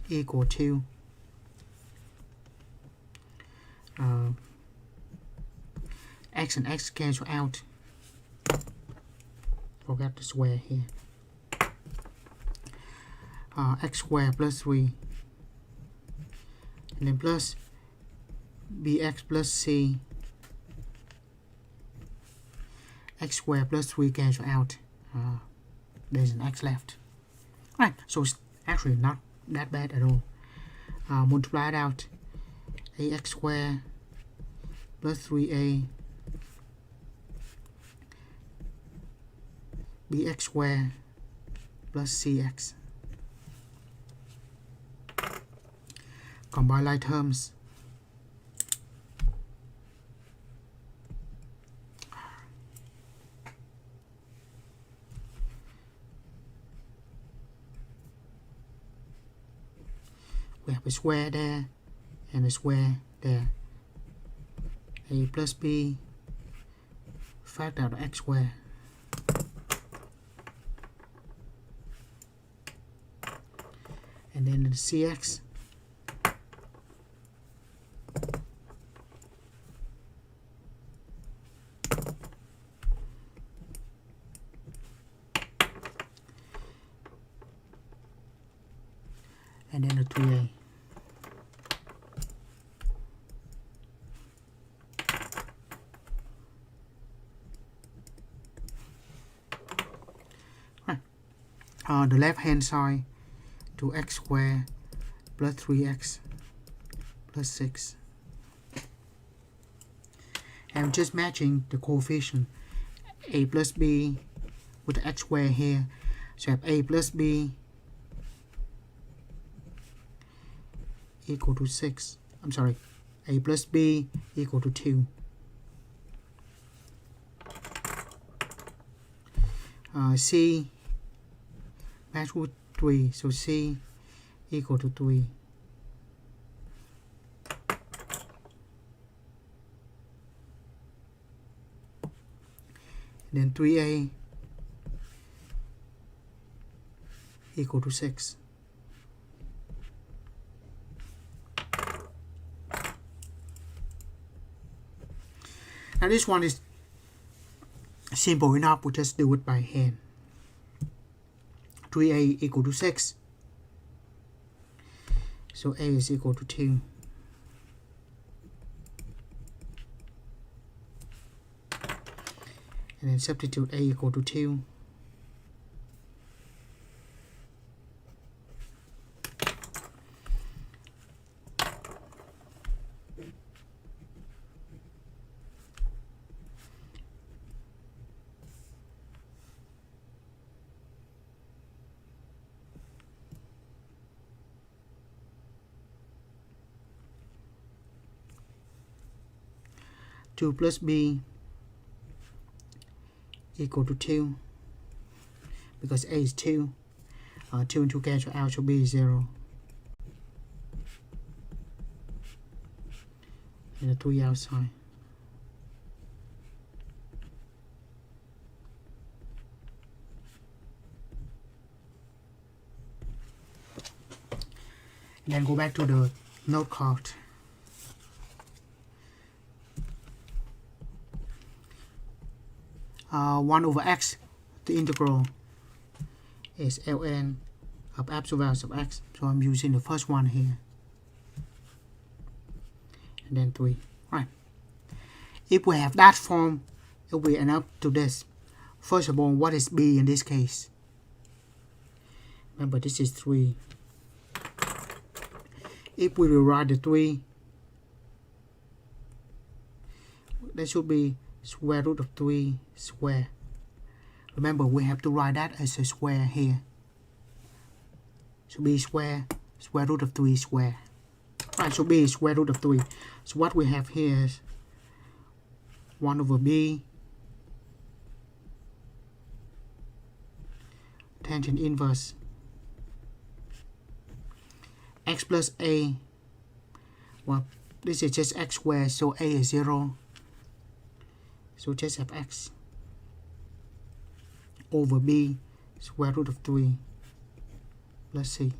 equal to x and x cancel out. Forget the square here. X squared plus 3, and then plus bx plus c. X squared plus 3 cancel out. There's an x left. Right, so it's actually not that bad at all. Multiply it out. Ax squared plus 3a bx squared plus cx. Combine like terms. We have a square there and a square there. A plus b factor out of x squared. And then the cx. And then the 3a. Right. The left hand side, 2x squared plus 3x plus 6. I'm just matching the coefficient a plus b with the x squared here. So I have a plus b equal to 6. I'm sorry, a plus b equal to 2. C match with 3, so c equal to 3. then 3a equal to 6. Now this one is simple enough, we just do it by hand. 3a equal to 6. So a is equal to 2. And then substitute a equal to 2. Two plus b equal to 2, because a is 2. 2 and 2 cancel out, so b is 0. And the 3 outside. And then go back to the note card. Uh, 1 over x, the integral is ln of absolute values of x. So I'm using the first one here. And then 3. Right. If we have that form, it will end up to this. First of all, what is b in this case? Remember, this is 3. If we rewrite the 3, that should be square root of 3 square. Remember, we have to write that as a square here. So b square, square root of 3 square. Right, so b is square root of 3. So what we have here is 1 over b tangent inverse x plus a. Well, this is just x squared, so a is 0. So just have x over b square root of 3 plus c.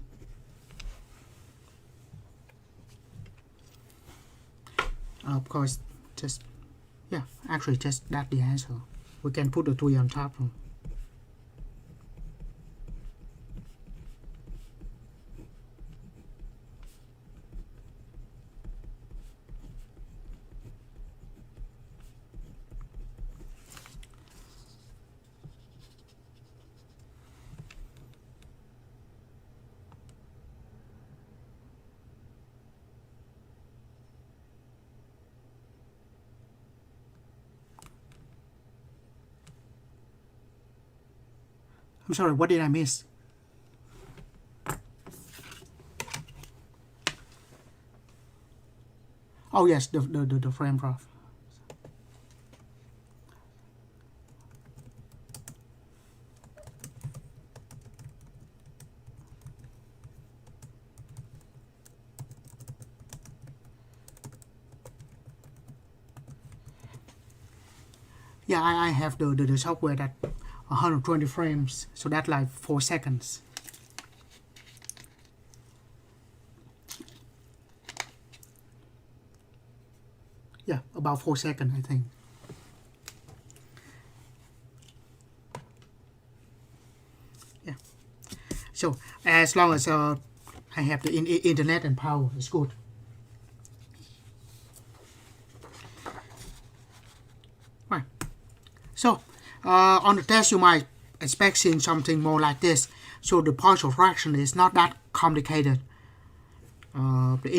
Of course, just, yeah, actually just that's the answer. We can put the 3 on top. I'm sorry, what did I miss? Oh yes, the frame graph. Yeah, I have the software that 120 frames, so that's like 4 seconds. Yeah, about 4 seconds, I think. Yeah. So as long as I have the internet and power, it's good. Right. So on the test, you might expect seeing something more like this. So the partial fraction is not that complicated. The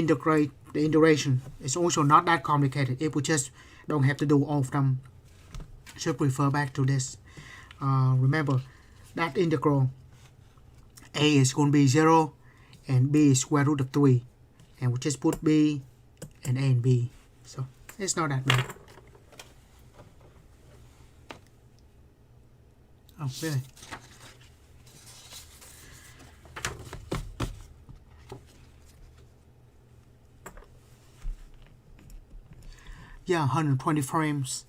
integration is also not that complicated. If we just don't have to do all of them, should refer back to this. Remember that integral a is going to be 0 and b is square root of 3, and we just put b and a and b. So it's not that bad. Oh, really? Yeah, 120 frames.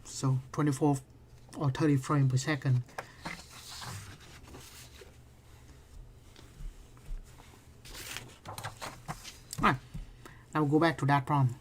So 24 or 30 frames per second. Right, now we'll go back to that problem.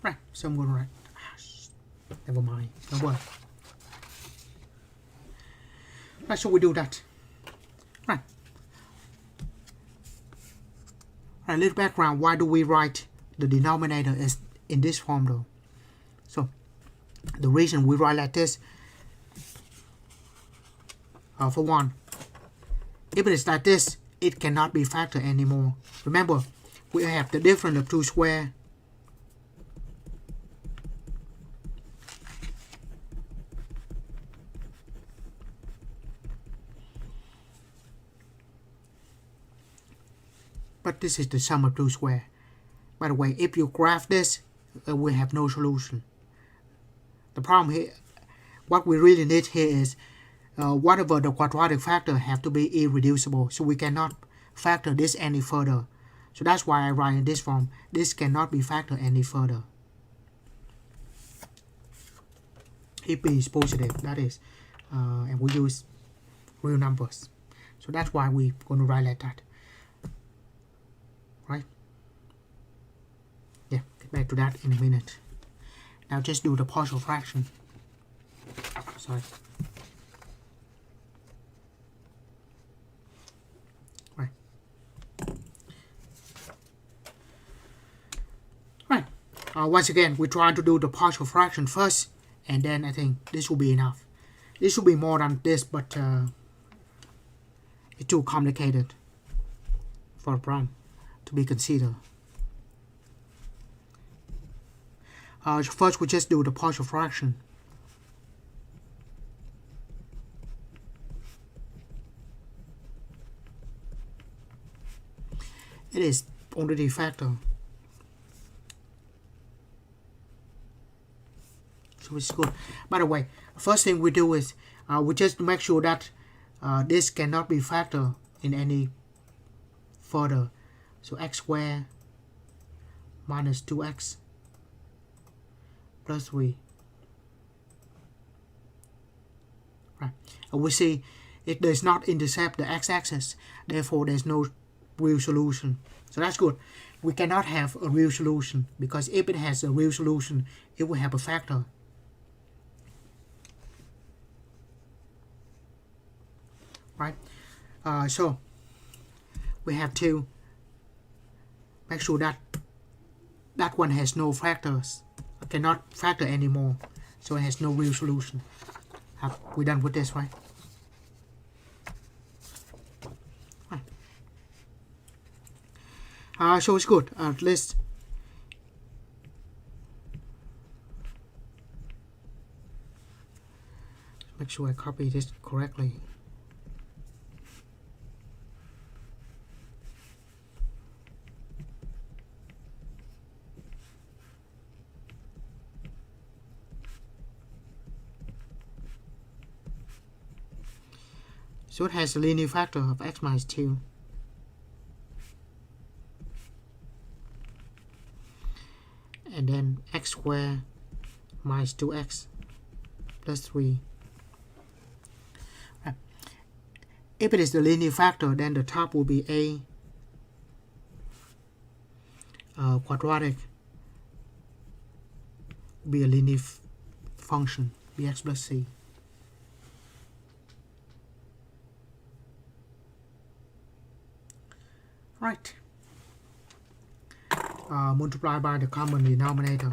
Right, so I'm going to write, never mind, no worry. Right, so we do that. Right. A little background, why do we write the denominator is in this form though? So, the reason we write like this, for one, if it is like this, it cannot be factored anymore. Remember, we have the difference of two squares. But this is the sum of two squares. By the way, if you graph this, we have no solution. The problem here, what we really need here is whatever the quadratic factor have to be irreducible. So we cannot factor this any further. So that's why I write in this form. This cannot be factored any further. If b is positive, that is, and we use real numbers. So that's why we're going to write like that. Right? Yeah, get back to that in a minute. Now just do the partial fraction. Sorry. Right. Right. Once again, we're trying to do the partial fraction first, and then I think this will be enough. This will be more than this, but it's too complicated for a problem to be considered. First, we just do the partial fraction. It is only the factor. So it's good. By the way, first thing we do is we just make sure that this cannot be factored in any further. So x squared minus 2x plus 3. Right. We see it does not intercept the x-axis, therefore there's no real solution. So that's good. We cannot have a real solution, because if it has a real solution, it will have a factor. Right? So we have to make sure that that one has no factors. I cannot factor anymore, so it has no real solution. We're done with this, right? So it's good. At least make sure I copy this correctly. So it has a linear factor of x minus 2. And then x squared minus 2x plus 3. Right. If it is the linear factor, then the top will be a quadratic, will be a linear function, bx plus c. Right. Multiply by the common denominator.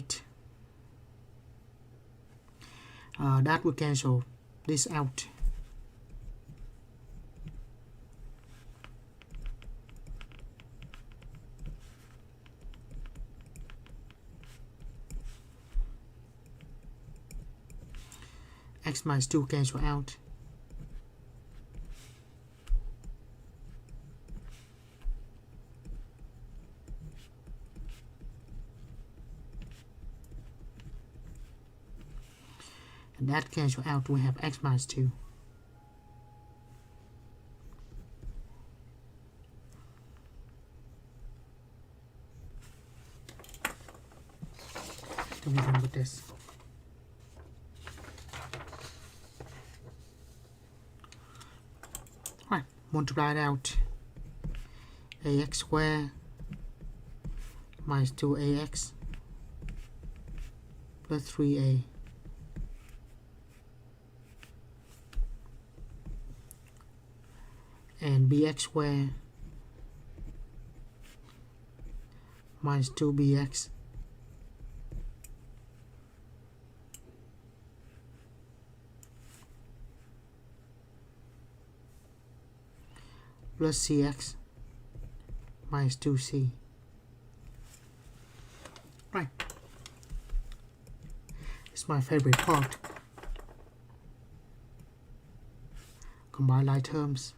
right. That will cancel this out. X minus 2 cancel out. And that cancel out, we have x minus 2. Then we're done with this. Right, multiply it out. Ax squared minus 2ax plus 3a and bx squared minus 2bx plus cx minus 2c. Right. It's my favorite part. Combine like terms.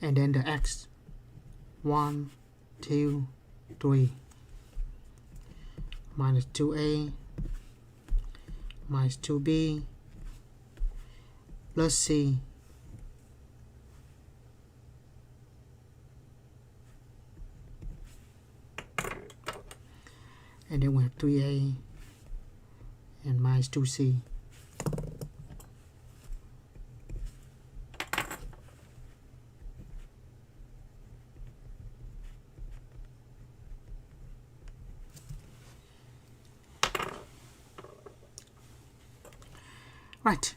And then the x 1, 2, 3 minus 2a minus 2b plus c and then we have 3a and minus 2c. Right.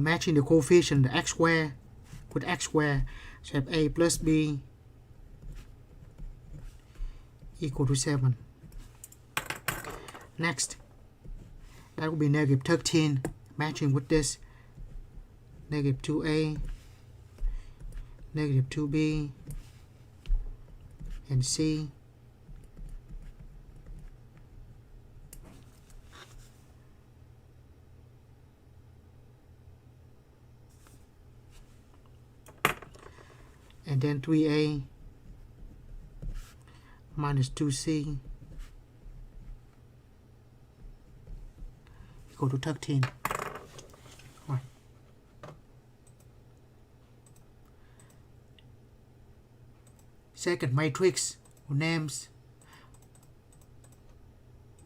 Matching the coefficient, the x squared with x squared, so have a plus b equal to 7. Next, that will be negative 13, matching with this, negative 2a, negative 2b, and c. And then 3a minus 2c equal to 13. Right. Second matrix or names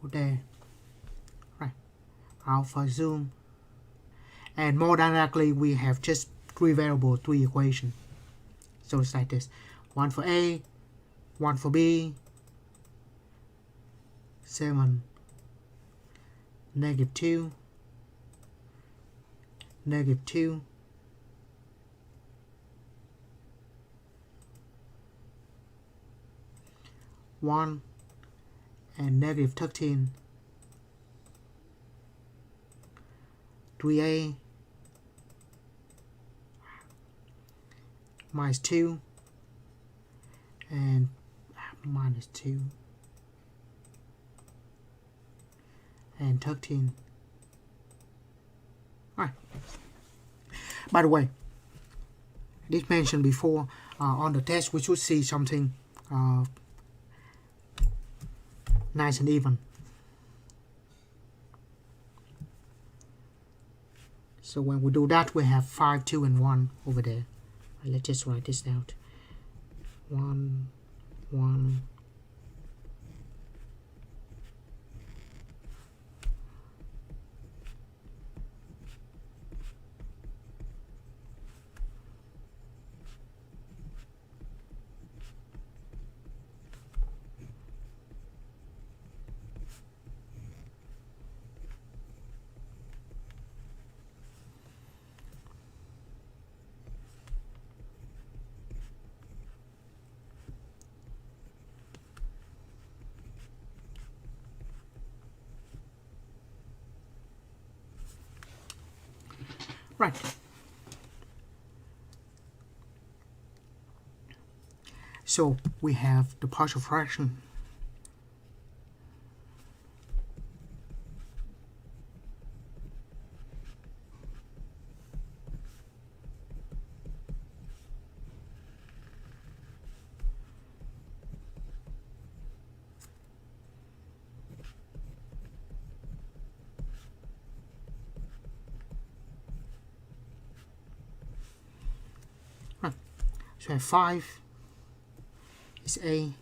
there. Right. Alpha zoom. And more directly we have just 3 variables, 3 equations. So it's like this: 1 for A, 1 for B, 7, negative 2, negative 2, (1) and negative 13, 3A minus 2 and minus 2 and 13. Right. By the way, this mentioned before, on the test we should see something nice and even. So when we do that, we have 5, 2, and 1 over there. Let's just write this out. 1, 1. Right. So we have the partial fraction. Right. So I have 5 is A.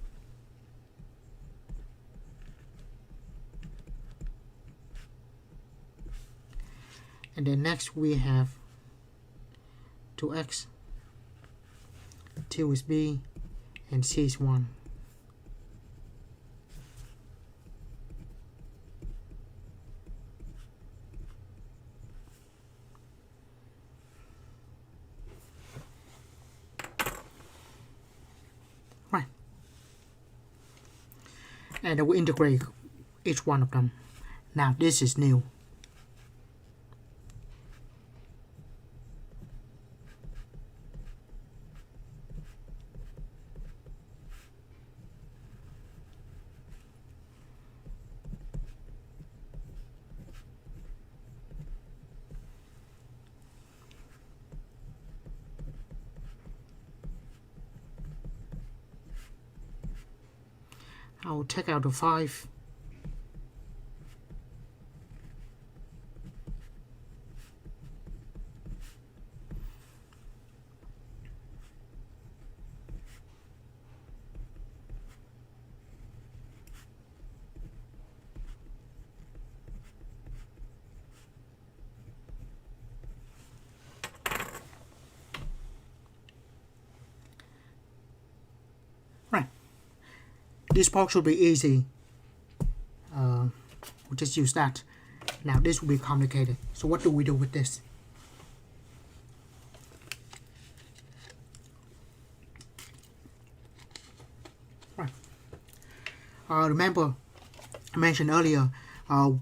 And then next we have 2x, 2 is B, and C is 1. Right. And then we integrate each one of them. Now this is new. I'll take out the 5. Right. This part should be easy. We'll just use that. Now this will be complicated. So what do we do with this? Right. Remember, I mentioned earlier,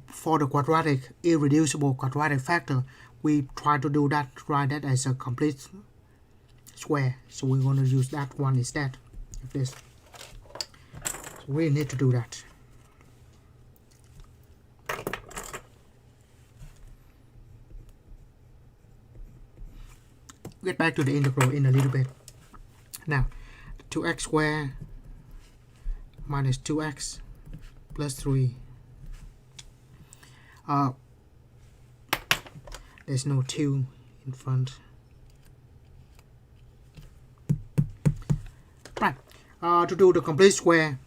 for the quadratic, irreducible quadratic factor, we try to do that, write that as a complete square. So we're going to use that one instead of this. So we need to do that. Get back to the integral in a little bit. Now, 2x squared minus 2x plus 3. There's no 2 in front. Right. To do the complete square,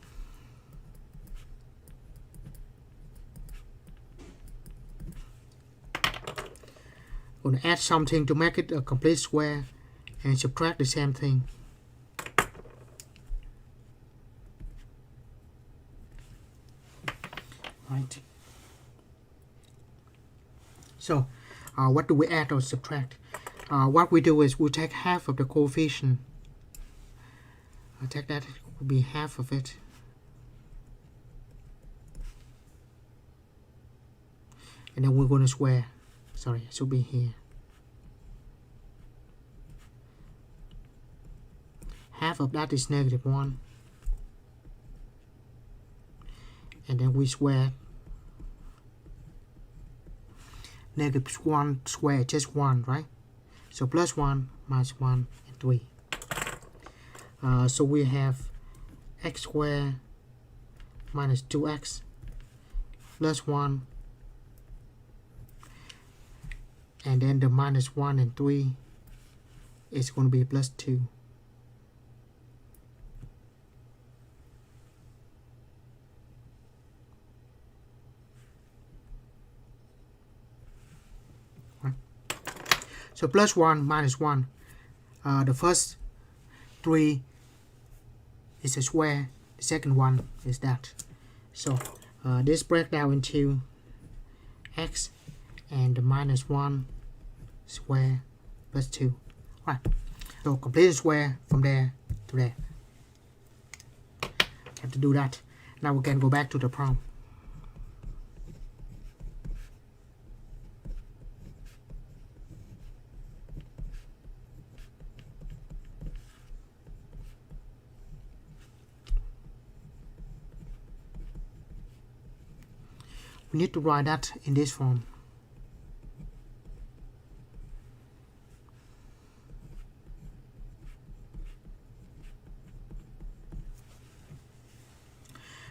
going to add something to make it a complete square and subtract the same thing. Right. So what do we add or subtract? What we do is we take half of the coefficient. I'll take that, it will be half of it. And then we're going to square. Sorry, it should be here. Half of that is -1. And then we square. -1 square, just 1, right? So plus 1, minus 1, and 3. So we have x squared minus 2x plus 1 and then the minus 1 and 3 is going to be plus 2. Right. So plus 1 minus 1, the first 3 is a square, the second one is that. So this breaks down into x and the minus 1 square plus 2. Right. So complete the square from there to there. Have to do that. Now we can go back to the problem. We need to write that in this form.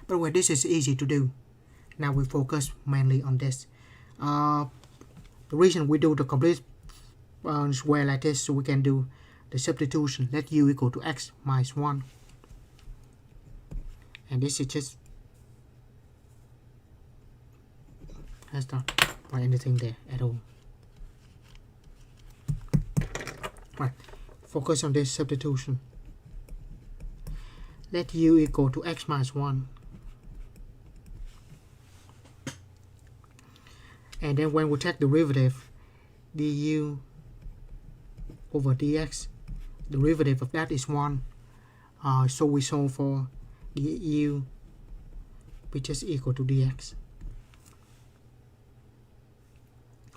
But well, this is easy to do. Now we focus mainly on this. The reason we do the complete square like this, so we can do the substitution. Let u equal to x minus 1. And this is just, let's not write anything there at all. Right, focus on this substitution. Let u equal to x minus 1. And then when we take derivative, du over dx, derivative of that is 1. So we solve for du, which is equal to dx.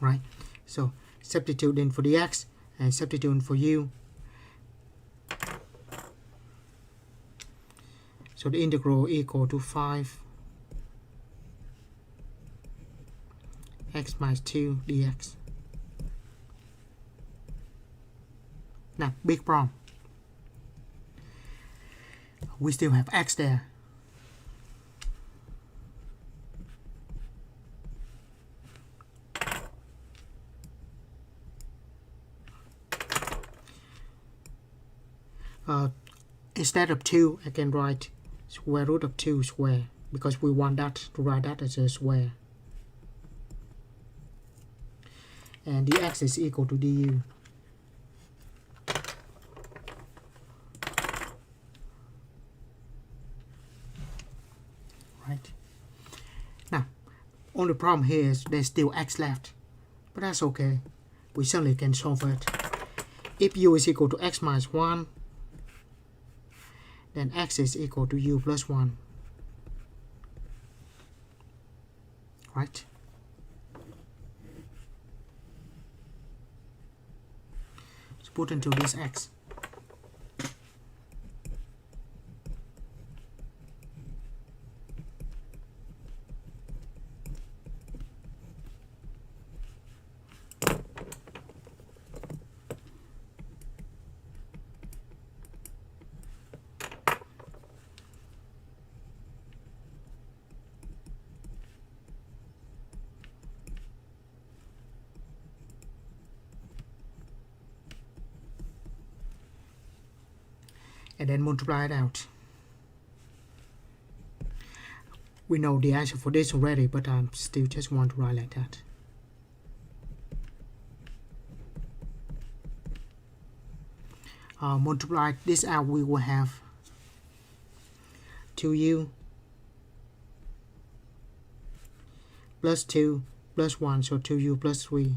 Right? So substitute in for dx and substitute in for u. So the integral equal to 5 x minus 2 dx. Now, big problem. We still have x there. Instead of 2, I can write square root of 2 square, because we want that to write that as a square. And dx is equal to du. Right. Now, only problem here is there's still x left, but that's okay. We certainly can solve it. If u is equal to x minus 1, then x is equal to u plus 1. Right? So put into this x. And then multiply it out. We know the answer for this already, but I still just want to write like that. Multiply this out, we will have 2u plus 2 plus 1, so 2u plus 3.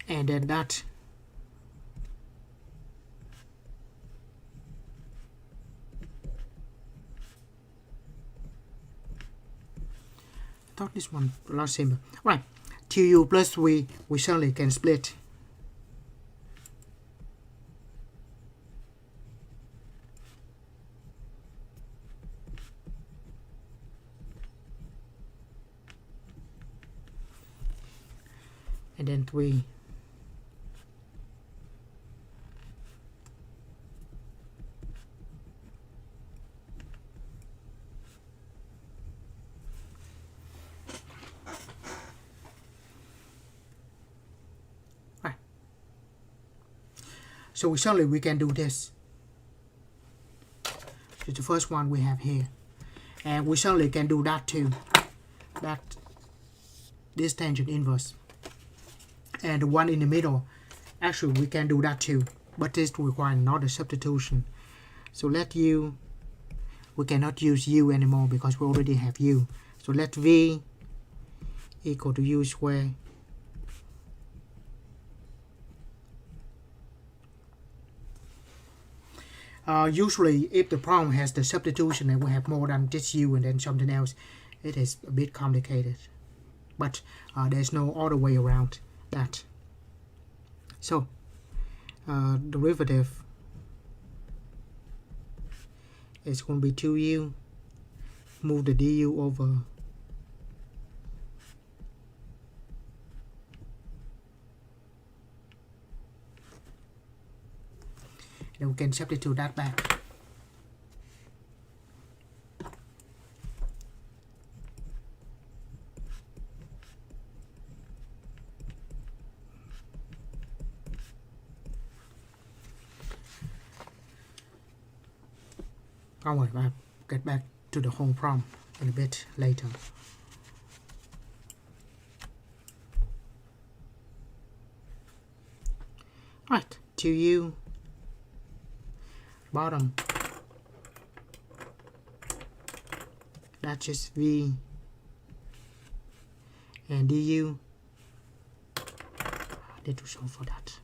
And then that I thought this one a lot simpler. Right, 2u plus 3 we certainly can split. and then 3. Right. So certainly we can do this. So the first one we have here, and we certainly can do that too. That this tangent inverse, and the one in the middle, actually we can do that too, but this requires another substitution. So let u, we cannot use u anymore because we already have u. So let v equal to u squared usually if the problem has the substitution and we have more than just u and then something else, it is a bit complicated, but there's no other way around that. So derivative is going to be 2u, move the du over, and we can substitute that back. I'll get back to the whole problem in a bit later. Right, 2u bottom, that's just v, and du, I need to solve for that.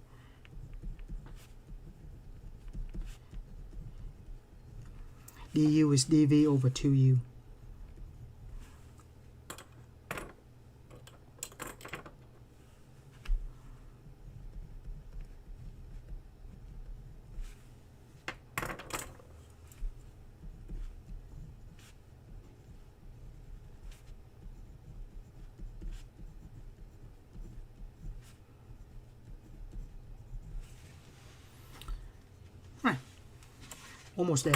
Du is dv over 2u. Right, almost there.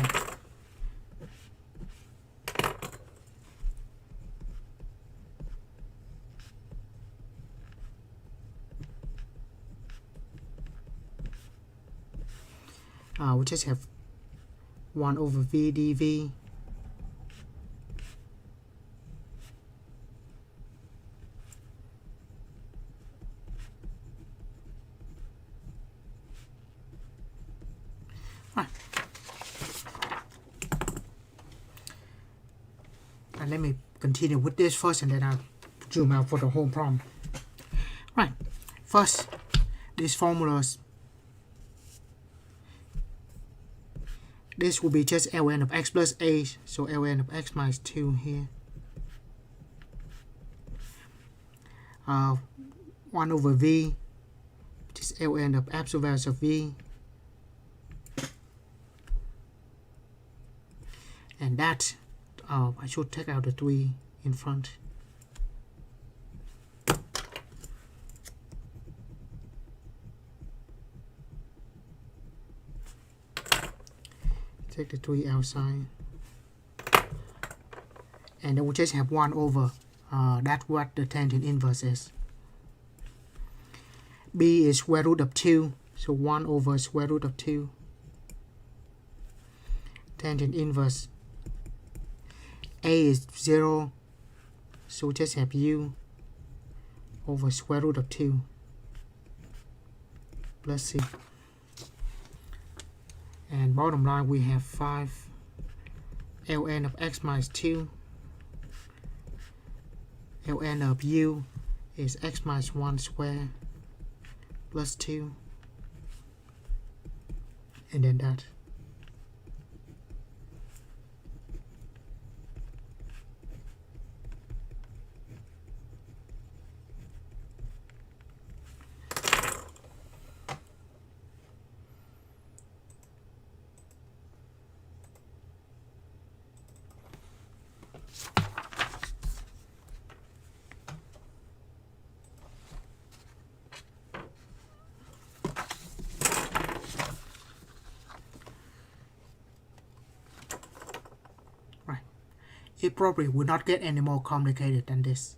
We just have 1 over v dv right. And let me continue with this first and then I'll zoom out for the whole problem. Right, first these formulas, this will be just ln of x plus a, so ln of x minus 2 here. 1 over v, which is ln of absolute values of v. And that, I should take out the 3 in front. Take the 3 outside, and then we just have 1 over, that's what the tangent inverse is. B is square root of 2, so 1 over square root of 2. Tangent inverse, A is 0, so we just have u over square root of 2 plus c. And bottom line we have 5 ln of x minus 2, ln of u is x minus 1 squared plus 2, and then that. it probably will not get any more complicated than this.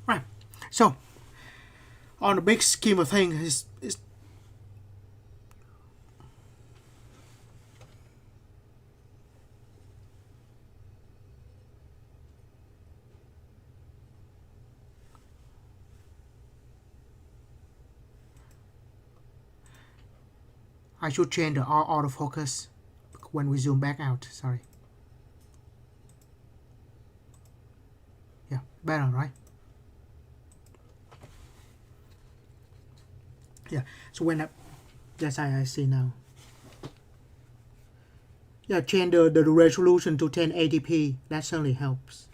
Right. So, on the big scheme of things, is I should change the autofocus when we zoom back out. Sorry. Yeah, better, right? Yeah. So when yes, I see now. Yeah, change the resolution to 1080p. That certainly helps.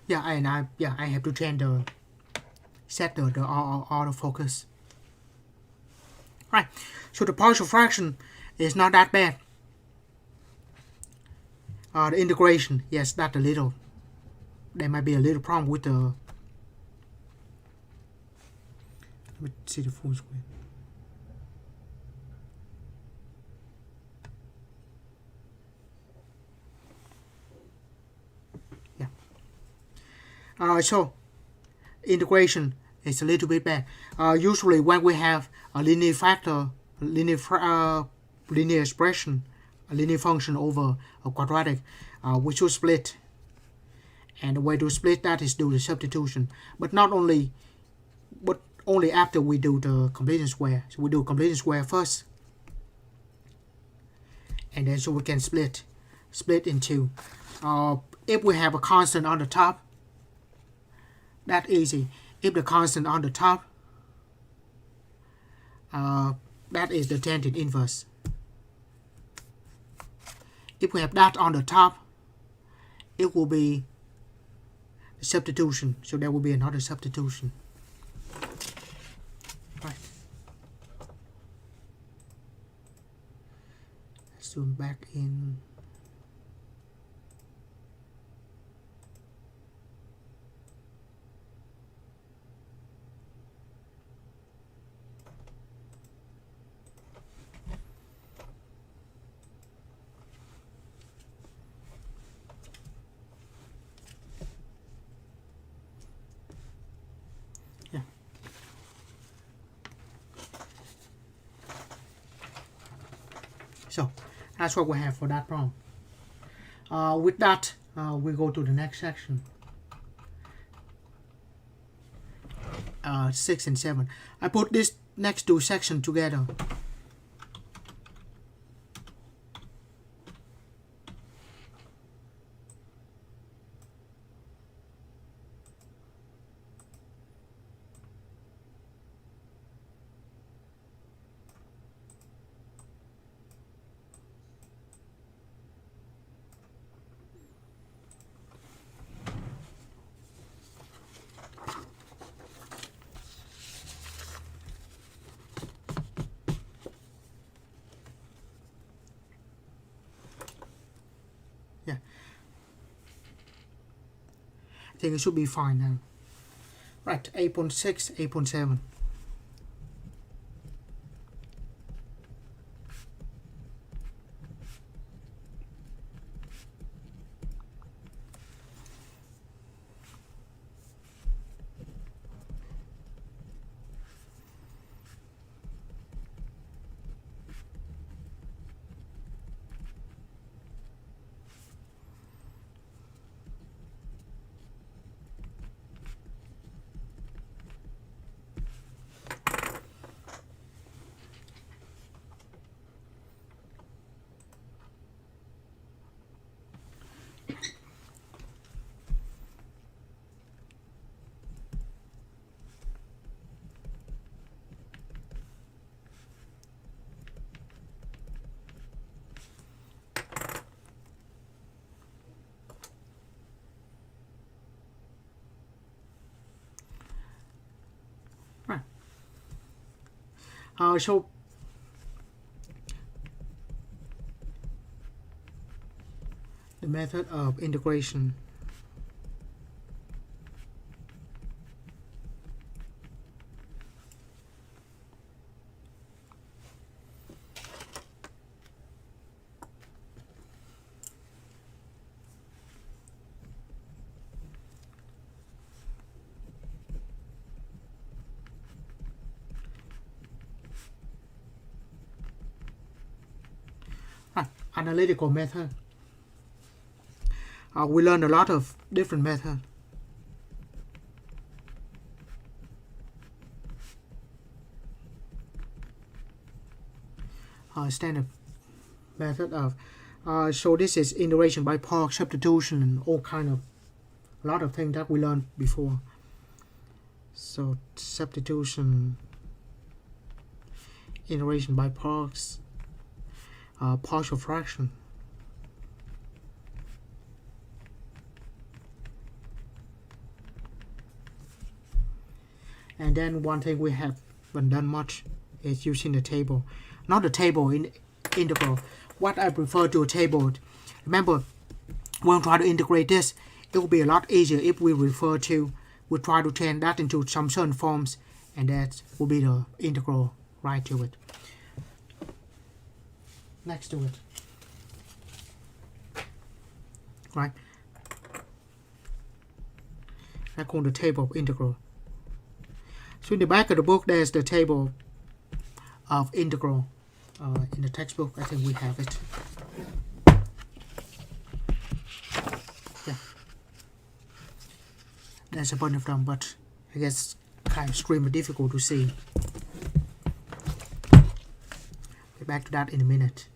Yeah, and I have to change set the autofocus. Right. So the partial fraction is not that bad. The integration, yes, that's a little. There might be a little problem with the. Let me see the full screen. So integration is a little bit bad. Usually when we have a linear factor, linear expression, a linear function over a quadratic, we should split. And the way to split that is do the substitution. But only after we do the completion square. So we do completion square first. And then so we can split into. If we have a constant on the top, that's easy. If the constant on the top, that is the tangent inverse. If we have that on the top, it will be the substitution. So there will be another substitution. Right. Zoom back in. So that's what we have for that problem. With that, we go to the next section. 6 and 7. I put this next two sections together. Yeah. I think it should be fine now. Right, 8.6, 8.7. So the method of integration. Analytical method. We learned a lot of different methods. Standard method of so this is integration by part, substitution, and all kind of a lot of things that we learned before. So substitution, integration by parts, partial fraction, and then one thing we haven't done much is using the table. Not the table in integral. What I prefer to a table. Remember, when we try to integrate this, it will be a lot easier if we try to change that into some certain forms, and that will be the integral right to it. Next to it. Right? I call the table of integral. So in the back of the book, there's the table of integral. In the textbook, I think we have it. Yeah. There's a bunch of them, but I guess kind of extremely difficult to see. Get back to that in a minute.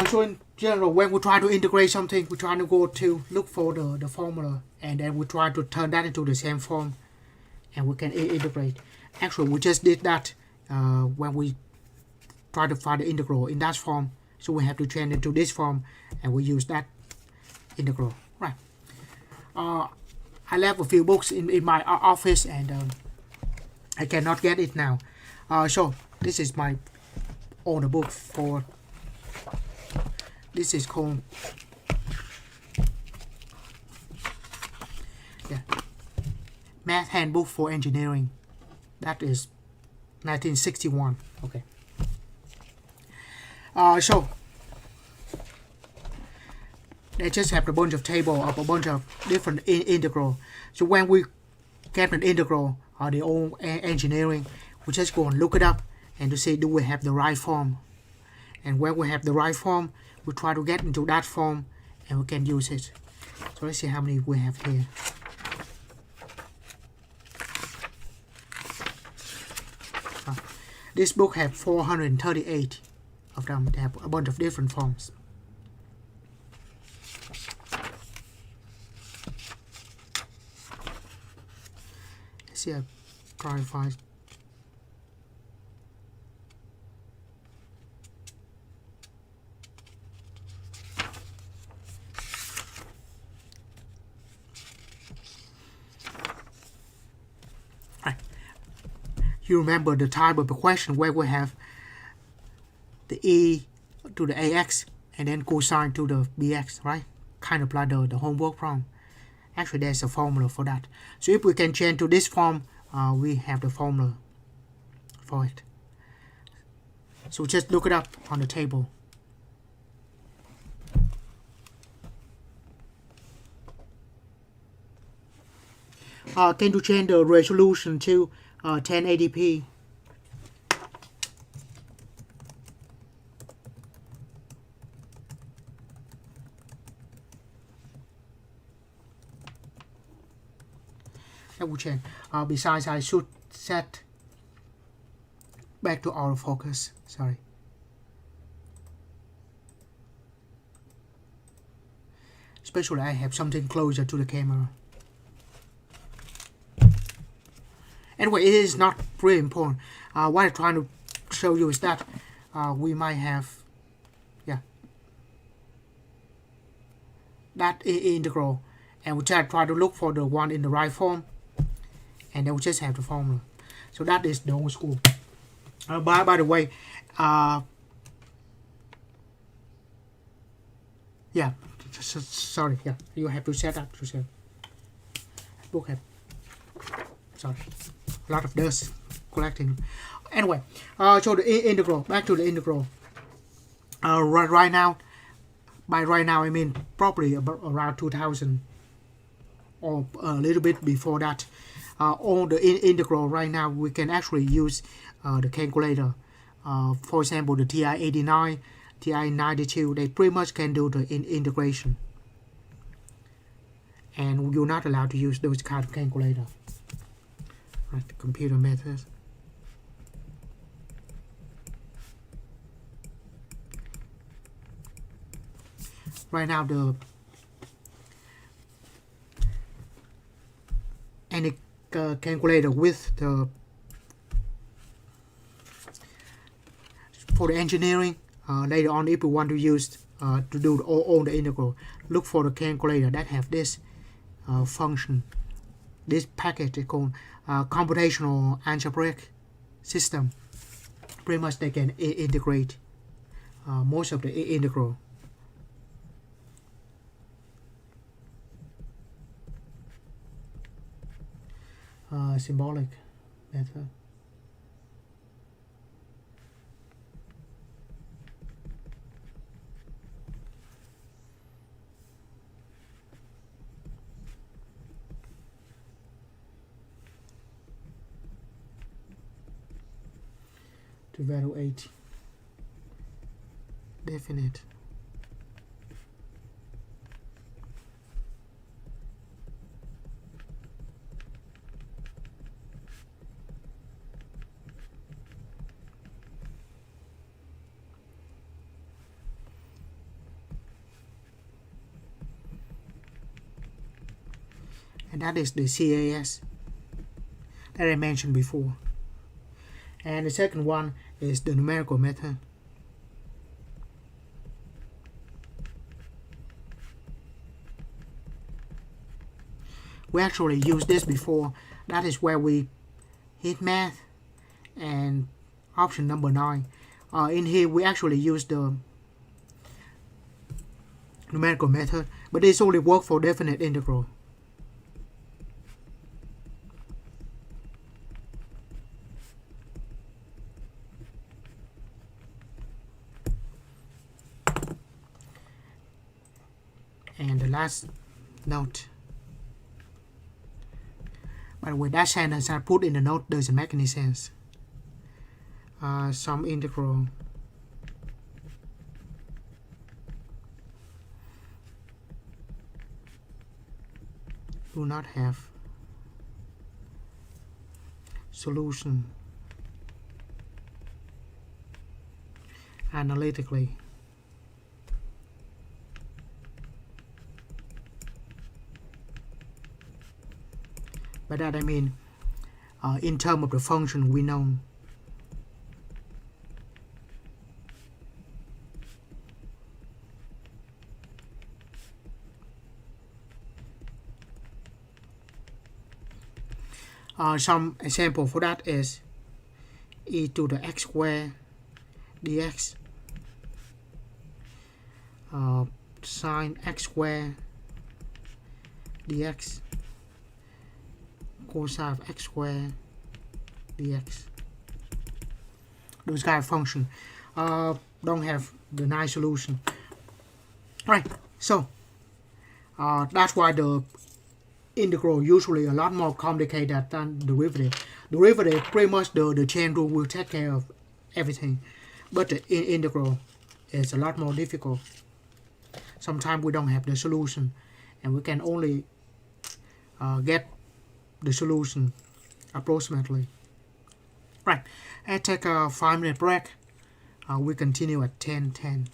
So in general, when we try to integrate something, we try to go to look for the formula, and then we try to turn that into the same form, and we can integrate. Actually, we just did that when we try to find the integral in that form. So we have to change it to this form, and we use that integral. Right. I left a few books in my office, and I cannot get it now. So this is my older book for. This is called Math Handbook for Engineering. That is 1961. Okay. So they just have a bunch of table of a bunch of different integral. So when we get an integral or the old engineering, we just go and look it up and to see do we have the right form. And when we have the right form, we try to get into that form and we can use it. So let's see how many we have here. This book has 438 of them. They have a bunch of different forms. Let's see, I try to find. You remember the type of the question where we have the e to the ax and then cosine to the bx, right? Kind of like the homework problem. Actually, there's a formula for that. So if we can change to this form, we have the formula for it. So just look it up on the table. Can you change the resolution to 1080p? That will change. Besides, I should set back to autofocus. Sorry. Especially I have something closer to the camera. Anyway, it is not really important. What I'm trying to show you is that we might have, that integral, and we try to look for the one in the right form, and then we just have the formula. So that is the old school. By the way, yeah, sorry, yeah, you have to set up to set. Book have, sorry, a lot of dust collecting. Anyway, so the integral, back to the integral. Right now, by right now I mean probably about around 2000 or a little bit before that. On the integral right now, we can actually use the calculator. For example, the TI-89, TI-92, they pretty much can do the integration. And you're not allowed to use those kind of calculator. Right, the computer methods. Right now, any calculator with the for the engineering, later on if you want to use to do all the integral, look for the calculator that have this function, this package is called computational algebraic system. Pretty much they can integrate most of the integral. Symbolic method. To evaluate definite. And that is the CAS that I mentioned before. And the second one is the numerical method. We actually used this before. That is where we hit math and option number 9. In here we actually use the numerical method, but this only works for definite integral. And the last note. By the way, that sentence I put in the note doesn't make any sense. Some integral do not have solution analytically. By that I mean, in terms of the function we know. Some example for that is e to the x squared dx, sine x squared dx, cosine of x squared dx. Those kind of function don't have the nice solution. Right, so that's why the integral usually a lot more complicated than derivative. Derivative pretty much the chain rule will take care of everything, but the integral is a lot more difficult. Sometimes we don't have the solution, and we can only get the solution approximately. Right, I take a 5-minute break. We continue at 10:10.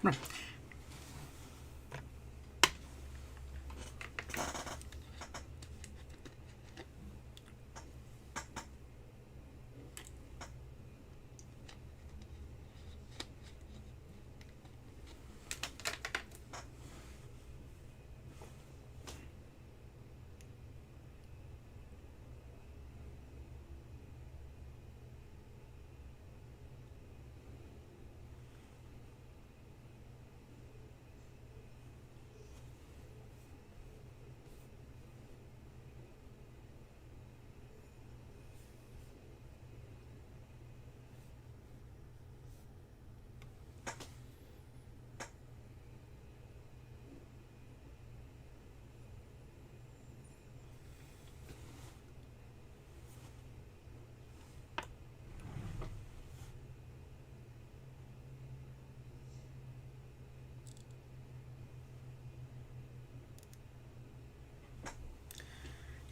Right.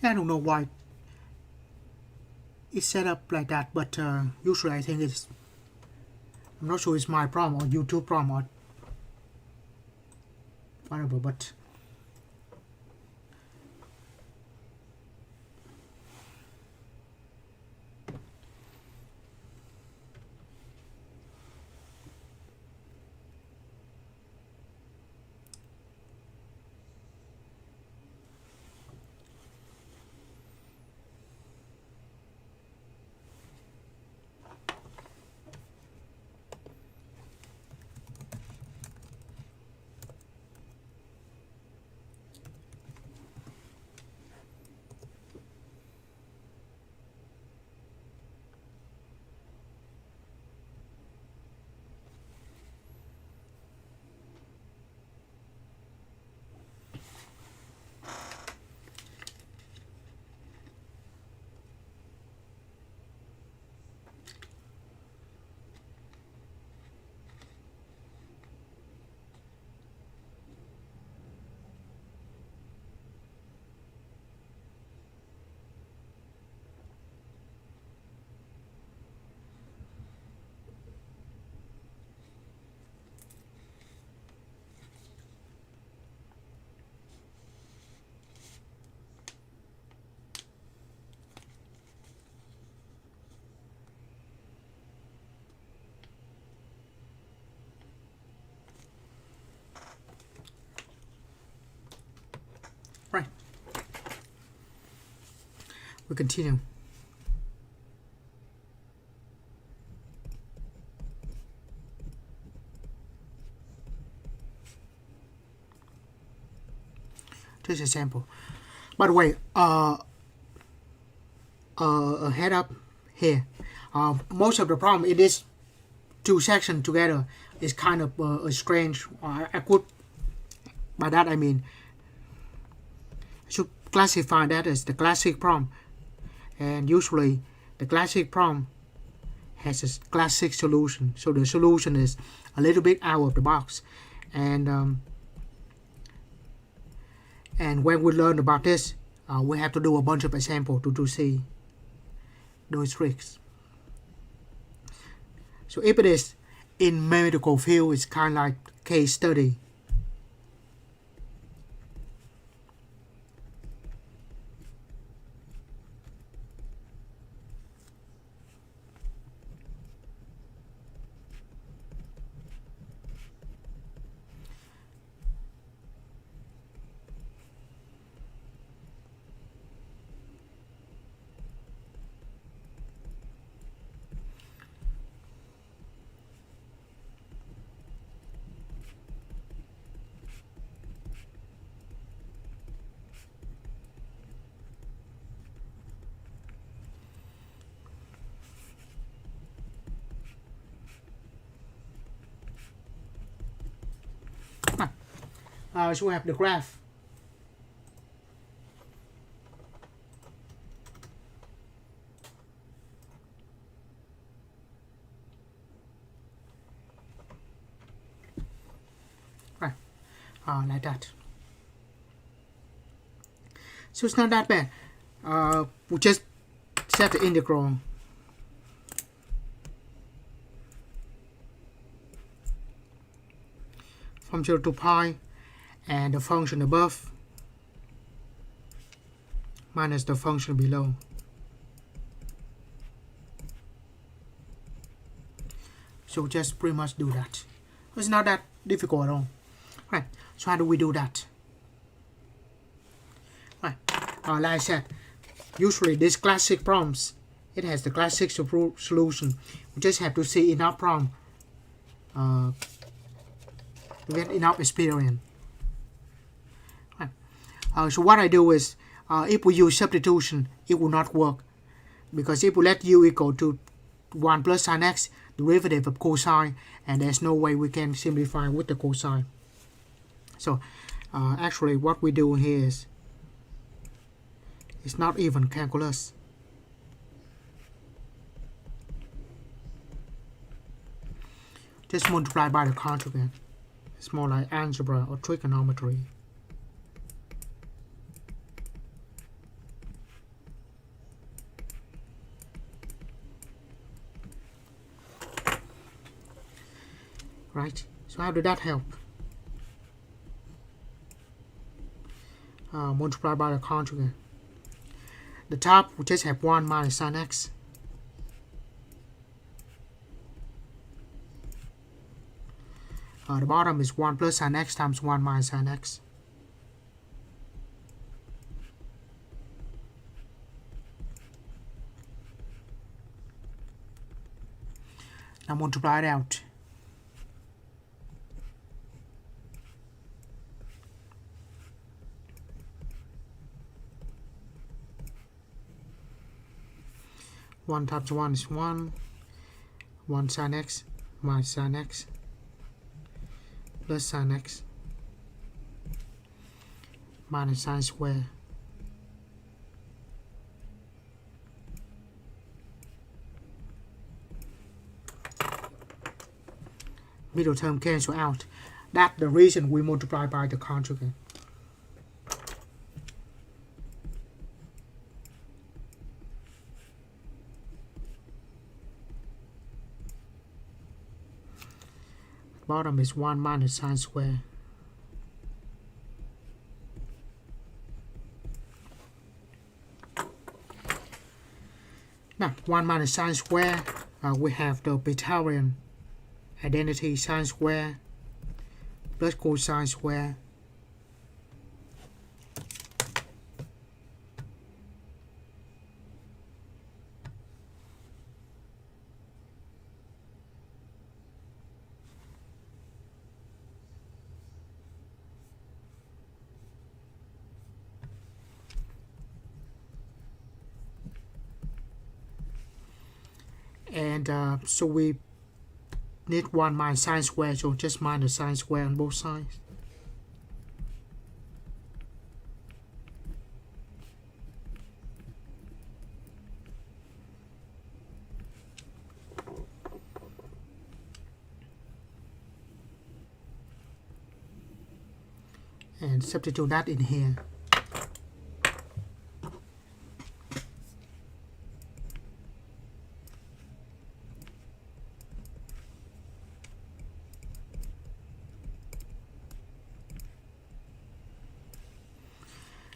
I don't know why it's set up like that, but usually I think it's, I'm not sure it's my problem or YouTube problem or whatever, but right. We continue. Just a sample. By the way, a head up here. Most of the problem in this two sections together is kind of strange. I could, by that I mean, I should classify that as the classic problem. And usually the classic problem has a classic solution. So the solution is a little bit out of the box. And when we learn about this, we have to do a bunch of examples to see those tricks. So if it is in medical field, it's kind of like case study. So we have the graph. Right, like that. So it's not that bad. We just set the integral. from 0 to pi, and the function above minus the function below. So just pretty much do that. It's not that difficult at all. Right, so how do we do that? Right, like I said, usually these classic problems, it has the classic solution. We just have to see enough problem, get enough experience. Right. So what I do is, if we use substitution, it will not work, because if we let u equal to 1 plus sin x, derivative of cosine, and there's no way we can simplify with the cosine. So actually what we do here is, it's not even calculus. Just multiply by the conjugate. It's more like algebra or trigonometry. Right, so how did that help? Multiply by the conjugate. The top, we just have 1 minus sin x. The bottom is 1 plus sin x times 1 minus sin x. Now multiply it out. One times 1 is 1. 1 sin x minus sin x plus sin x minus sin square. Middle term cancel out. That's the reason we multiply by the conjugate. Bottom is 1 minus sin square. Now 1 minus sin square, we have the Pythagorean identity, sin square plus cosine square and so we need 1 minus sin square, so just minus sin square on both sides. And substitute that in here.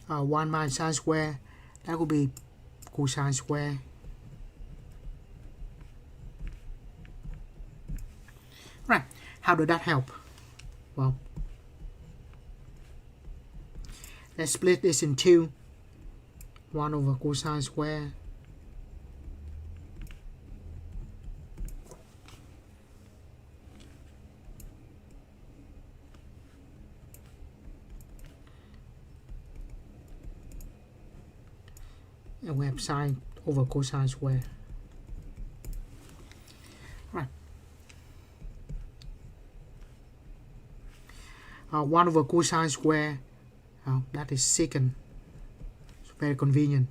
One minus sin square, that will be cosine square. Right, how did that help? Well, let's split this in two. 1 over cosine square and we have sine over cosine square. Right. 1 over cosine square, that is secant. It's very convenient.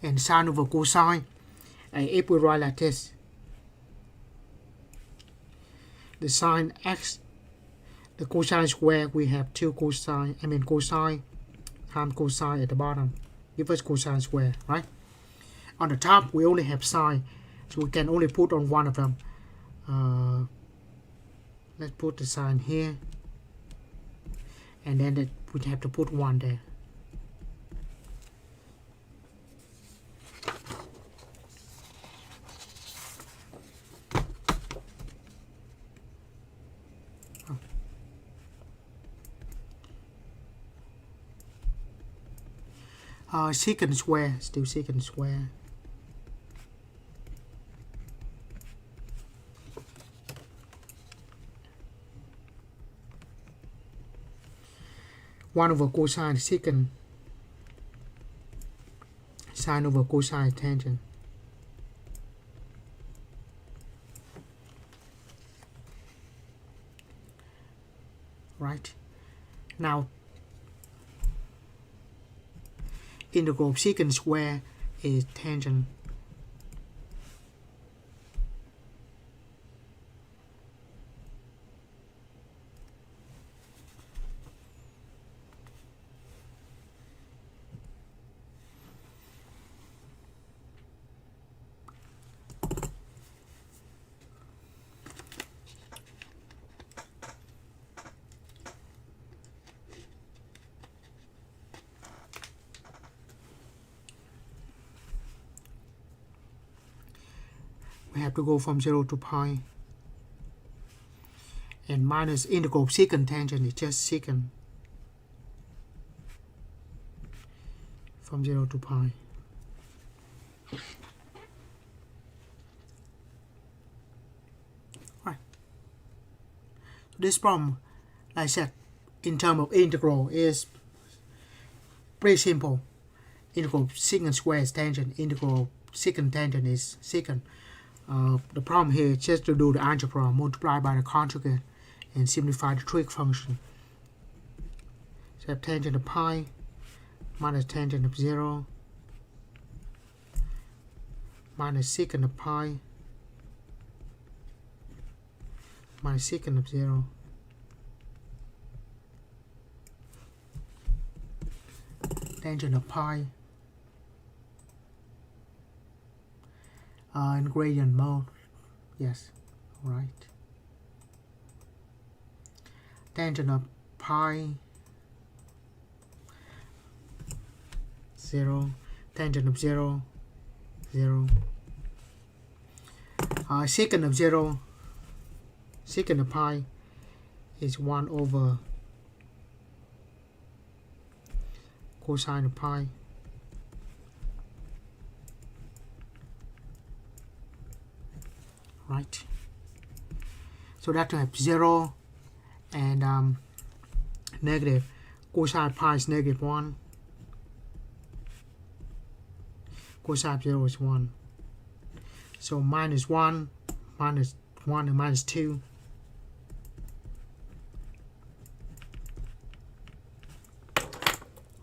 And sine over cosine, if we write like this, the sine x, the cosine square, we have 2 cosine, cosine times cosine at the bottom. Give us cosine square, right? on the top we only have sine, so we can only put on one of them. Let's put the sine here, and then we have to put 1 there. Secant square, still secant square. One over cosine secant, sine over cosine tangent. Right. Now, integral of secant square is tangent. We have to go from 0 to pi, and minus integral of secant tangent is just secant from 0 to pi. Right. So this problem, like I said, in terms of integral is pretty simple. Integral of secant square is tangent, integral of secant tangent is secant. The problem here is just to do the algebra, multiply by the conjugate, and simplify the trig function. So tangent of pi minus tangent of 0 minus secant of pi minus secant of 0 tangent of pi in gradient mode. Yes, alright. Tangent of pi 0, tangent of 0 0. Secant of 0, secant of pi is 1 over cosine of pi. Right. So that to have 0 and negative. Cosine of pi is negative 1. Cosine of 0 is 1. So minus 1, minus 1, and minus 2.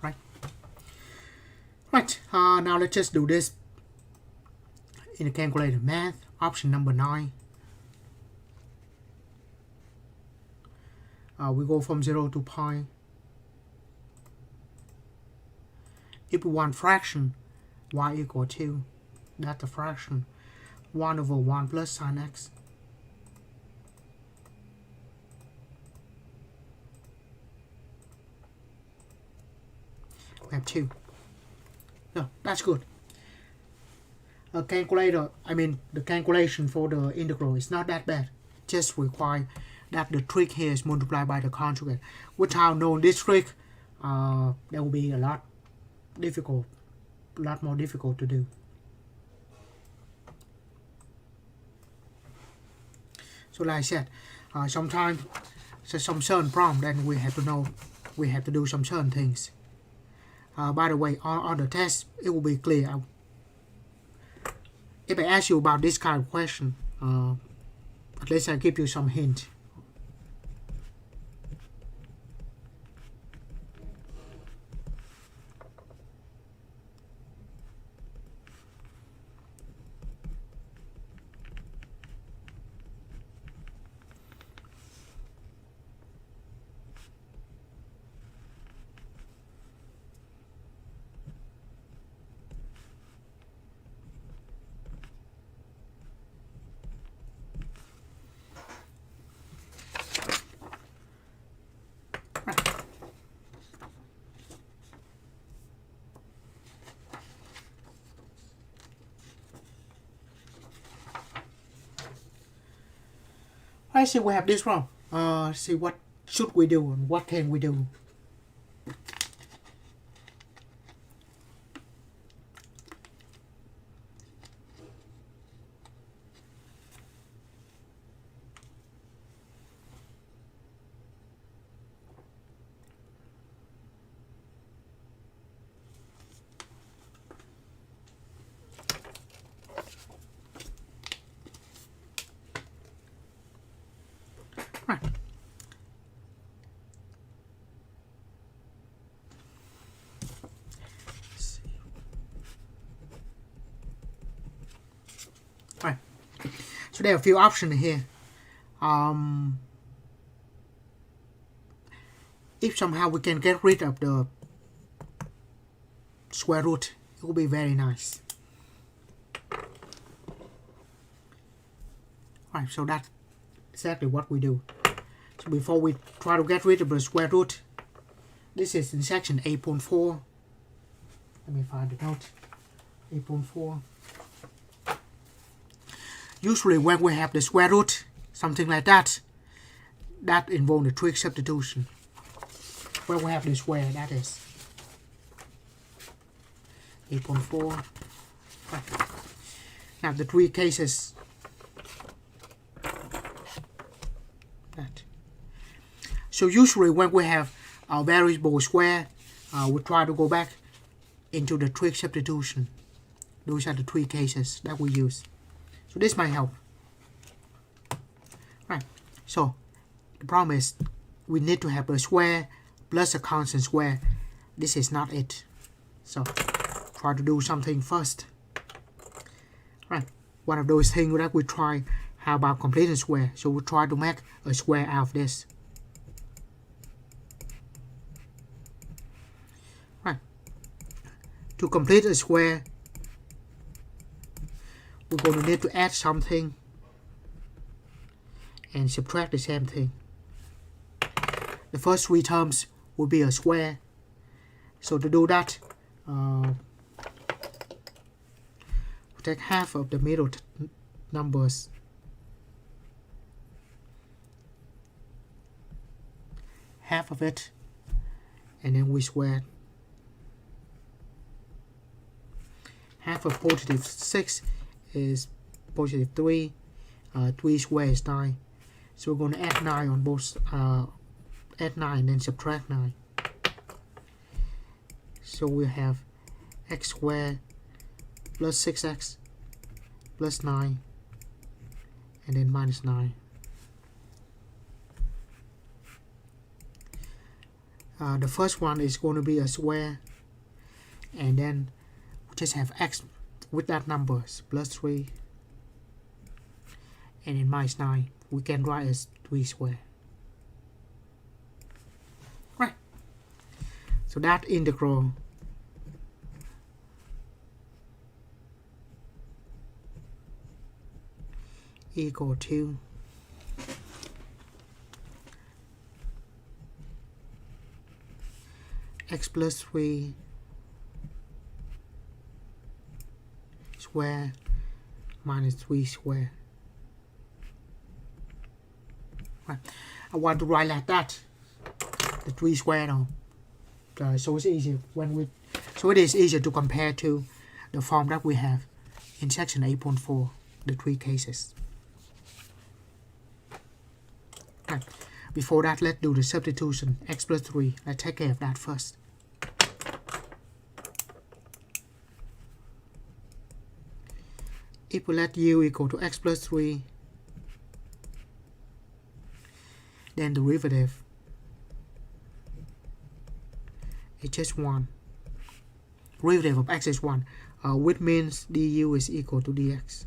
Right. Right. Now let's just do this in the calculator math. Option number 9. We go from 0 to pi. If we want fraction, y equal to, that's the fraction, 1 over 1 plus sine x. We have 2. No, that's good. A calculator, the calculation for the integral is not that bad. Just require that the trig here is multiplied by the conjugate. Without knowing this trig, that will be a lot more difficult to do. So like I said, sometimes some certain problem, then we have to do some certain things. By the way, on the test, it will be clear. If I ask you about this kind of question, at least I give you some hint. I see we have this problem. See what should we do and what can we do. Right. Right. So there are a few options here. If somehow we can get rid of the square root, it will be very nice. Right, so that's exactly what we do. So before we try to get rid of the square root, this is in section 8.4. Let me find the note. 8.4. Usually when we have the square root, something like that, that involves the trig substitution. When we have the square, that is 8.4. Right. Now the three cases. That. So usually when we have our variable square, we try to go back into the trig substitution. Those are the three cases that we use. So this might help. Right. So the problem is we need to have a square plus a constant square. This is not it. So try to do something first. Right. One of those things that we try. How about completing square? So we try to make a square out of this. Right. To complete a square, we're going to need to add something and subtract the same thing. The first three terms will be a square. So to do that, we take half of the middle numbers. Half of it, and then we square. Half of positive 6 is positive 3. 3 squared is 9. So we're going to add 9 on both. Add 9 and then subtract 9. So we have x squared plus 6x plus 9 and then minus 9. The first one is going to be a square, and then we just have x with that numbers plus 3 and then minus 9. We can write as 3 squared. Right. So that integral equal to x plus 3 square minus 3 square. Right. I want to write like that, the 3 square now. So it's easier when we. So it is easier to compare to the form that we have in section 8.4, the three cases. Right. Before that, let's do the substitution. X plus 3. Let's take care of that first. If we let u equal to x plus 3, then the derivative is just 1. Derivative of x is 1, which means du is equal to dx.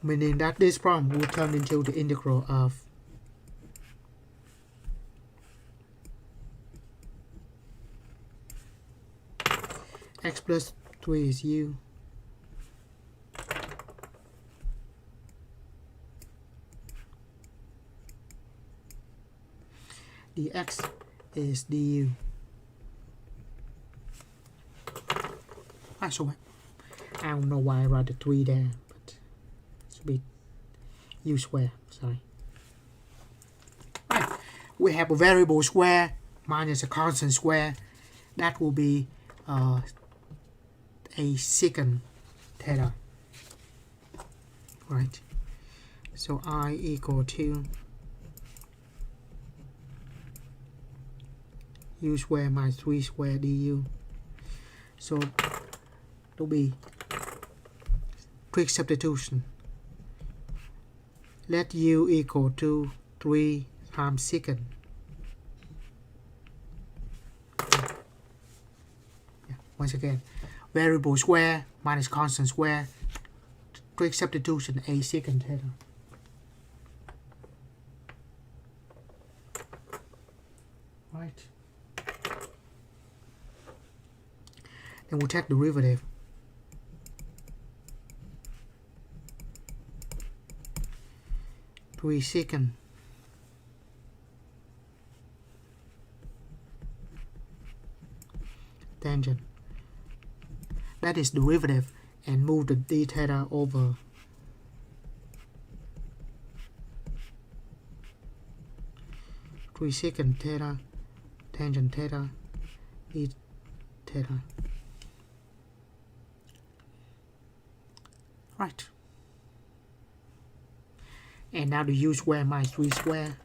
Meaning that this problem will turn into the integral of x plus 3 is u dx is du. So I don't know why I write the 3 there, but should be u square, sorry. Right, we have a variable square minus a constant square. That will be a secant theta. Right, so I equal to u square minus 3 square du. So it will be quick substitution. Let u equal to 3 times secant. Yeah, once again, variable square minus constant square. Quick substitution a secant theta. Right. Then we'll take derivative. Three secant tangent. That is derivative, and move the d theta over. Three secant theta tangent theta d theta. Right. And now the u square minus 3 square.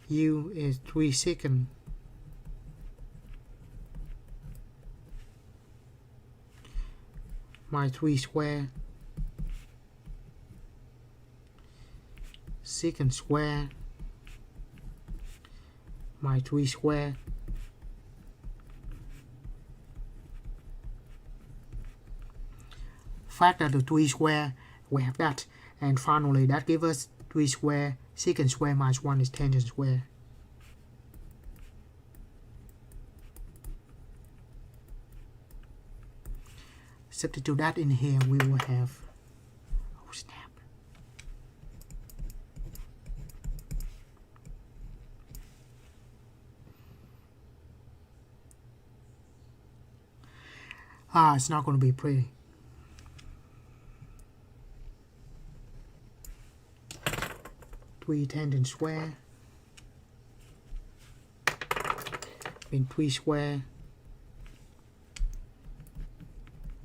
U is 3 secant minus 3 square secant square minus 3 square factor the 3 square, we have that, and finally that gives us 3 square secant square minus 1 is tangent square. Substitute that in here, we will have, oh snap, it's not going to be pretty. Three tangent square in 3 square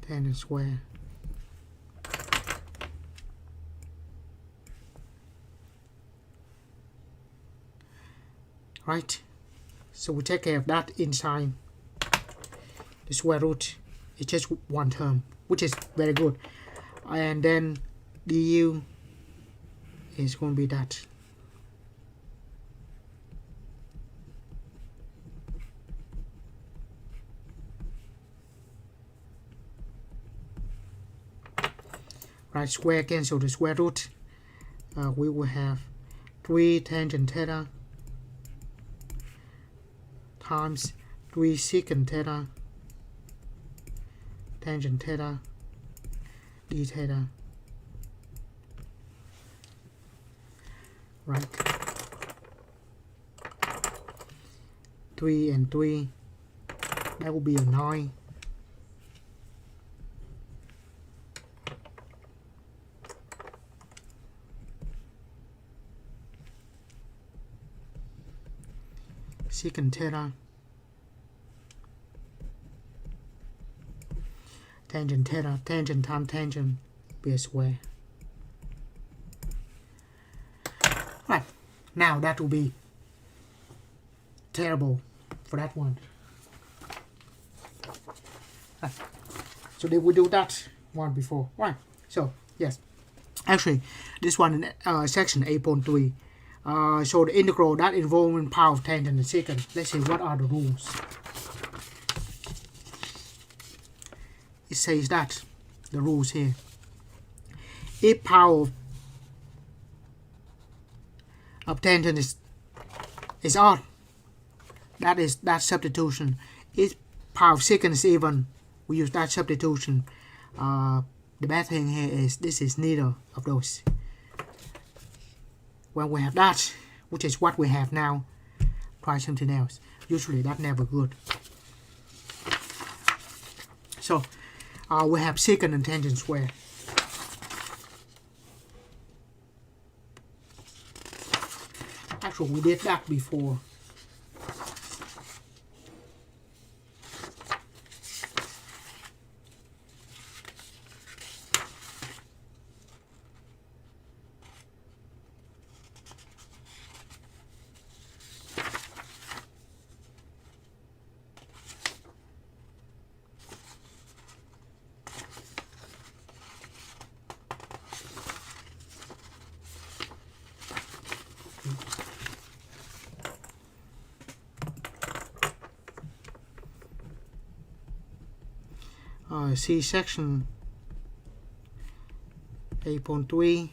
tangent square. Right, so we take care of that inside the square root. It's just one term, which is very good. And then du is going to be that. Right, square cancel the square root. We will have 3 tangent theta times 3 secant theta tangent theta d theta. Right, 3 and 3, that will be a 9. Secant theta tangent theta, tangent times tangent be a square. Right, now that will be terrible for that one. Right. So they will do that one before. Right, so yes, actually this one in section 8.3. So the integral that involving power of tangent and secant. Let's see what are the rules. It says that the rules here. If power of tangent is odd, that is that substitution. If power of secant is even, we use that substitution. The bad thing here is this is neither of those. When we have that, which is what we have now, try something else. Usually that's never good. So we have secant and tangent square. Actually, we did that before. C section 8.3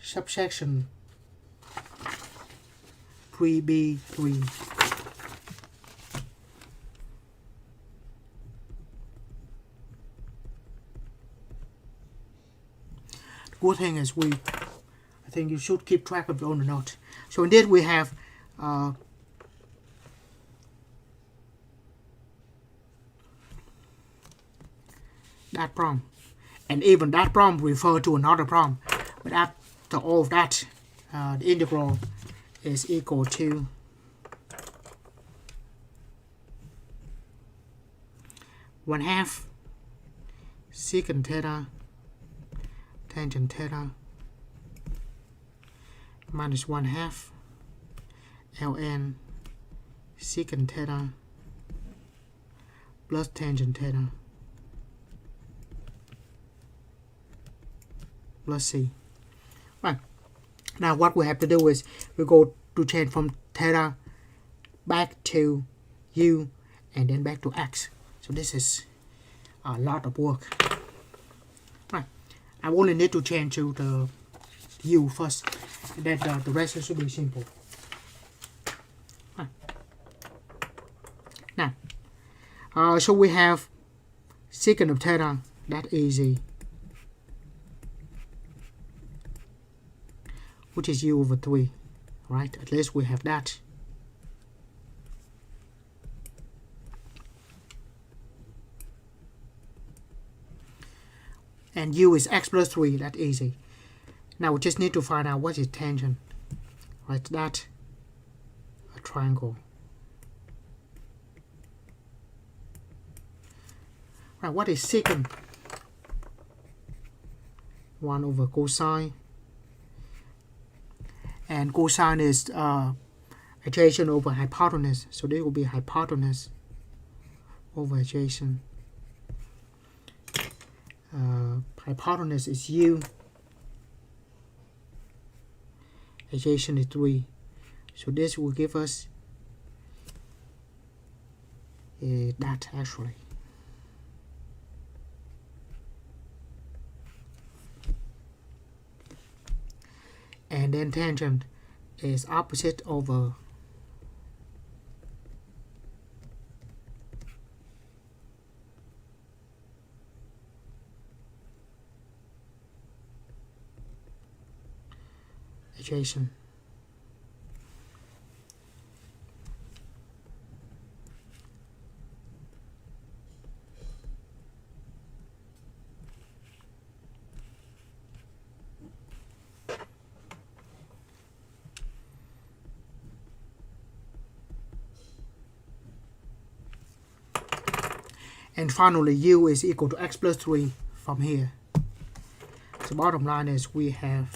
subsection 3b3. The good thing is I think you should keep track of your own note. So indeed we have that problem, and even that problem refer to another problem, but after all of that the integral is equal to one half secant theta tangent theta minus 1/2 ln secant theta plus tangent theta plus c. Right. Now what we have to do is we go to change from theta back to u and then back to x. So this is a lot of work. Right. I only need to change to the u first, and then the rest should be simple. Right. Now, so we have secant of theta, that's easy, which is u over 3, right? At least we have that. And u is x plus 3, that's easy. Now we just need to find out what is tangent, right? That a triangle. Right, what is secant? 1 over cosine. And cosine is adjacent over hypotenuse, so this will be hypotenuse over adjacent. Hypotenuse is u, adjacent is 3, so this will give us that actually. And then tangent is opposite over adjacent. And finally, u is equal to x plus 3 from here. So bottom line is we have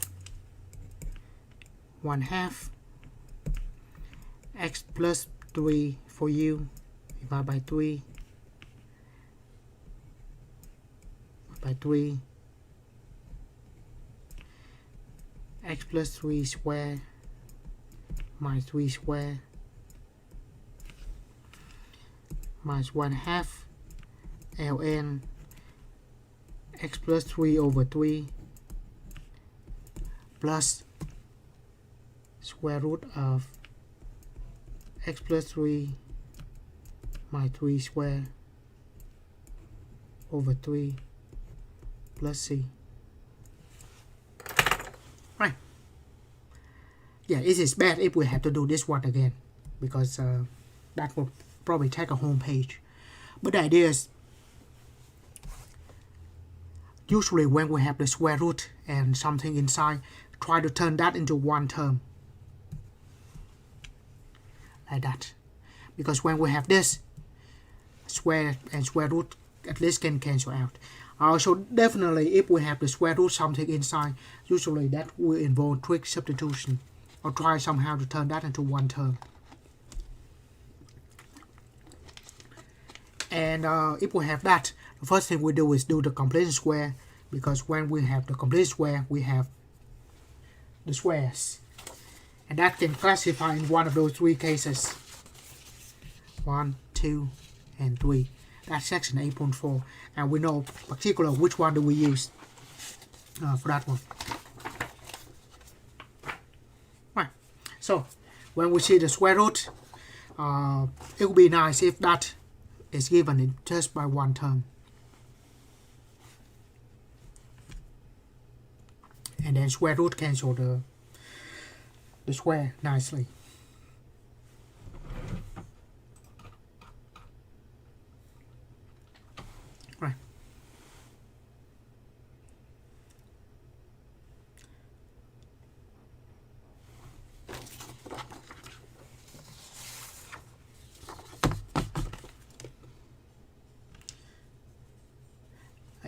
1/2 x plus 3 for u divided by 3 by 3 x plus 3 square minus 3 square minus 1/2 ln x plus 3 over 3 plus square root of x plus 3 minus 3 square over 3 plus c. Right. yeah, it is bad if we have to do this one again, because that will probably take a home page. But the idea is, usually when we have the square root and something inside, try to turn that into one term, like that. Because when we have this, square and square root at least can cancel out. So definitely if we have the square root something inside, usually that will involve trig substitution, or try somehow to turn that into one term. And if we have that, the first thing we do is do the completion square, because when we have the completion square, we have the squares. And that can classify in one of those three cases. 1, 2, and 3. That's section 8.4. And we know particular which one do we use for that one. Right. So when we see the square root, it would be nice if that is given in just by one term. And then square root cancel the square nicely. Right.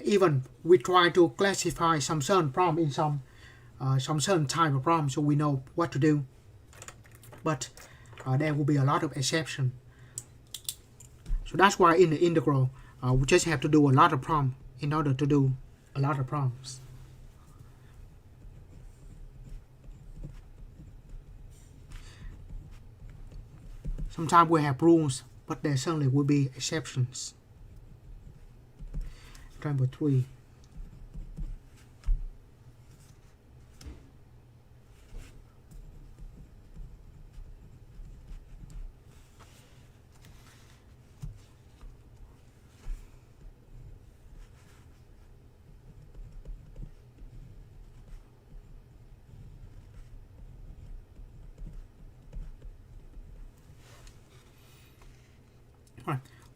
Even we try to classify some certain problem in some certain type of problem, so we know what to do. But there will be a lot of exception. So that's why in the integral, we just have to do a lot of problems in order to do a lot of problems. Sometimes we have rules, but there certainly will be exceptions. Example 3.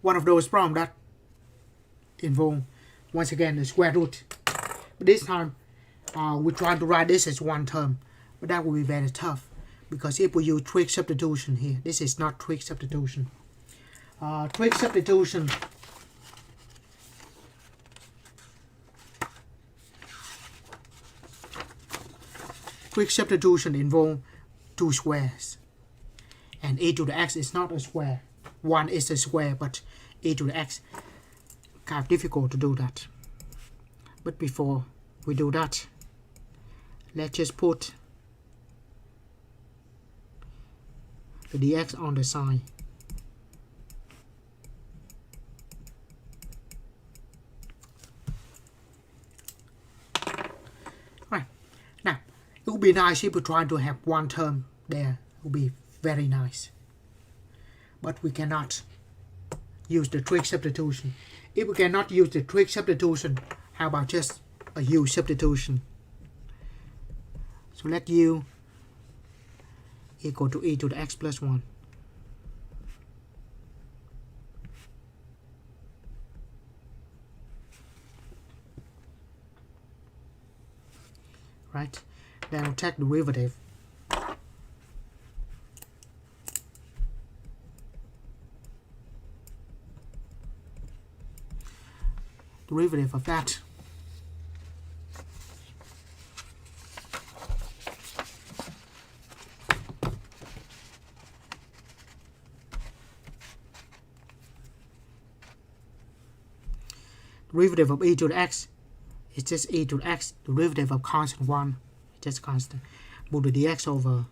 One of those problems that involve, once again, the square root. But this time, we try to write this as one term, but that will be very tough, because if we use trig substitution here, this is not trig substitution. Trig substitution involves two squares, and e to the x is not a square. One is a square, but e to the x, kind of difficult to do that. But before we do that, let's just put the dx on the side. Right. Now, it would be nice if we try to have one term there. It would be very nice. But we cannot use the trig substitution. If we cannot use the trig substitution, how about just a u substitution? So let u equal to e to the x plus 1. Right? Then we'll take derivative. Derivative of that. Derivative of e to the x is just e to the x. Derivative of constant 1 is just constant. Move the dx over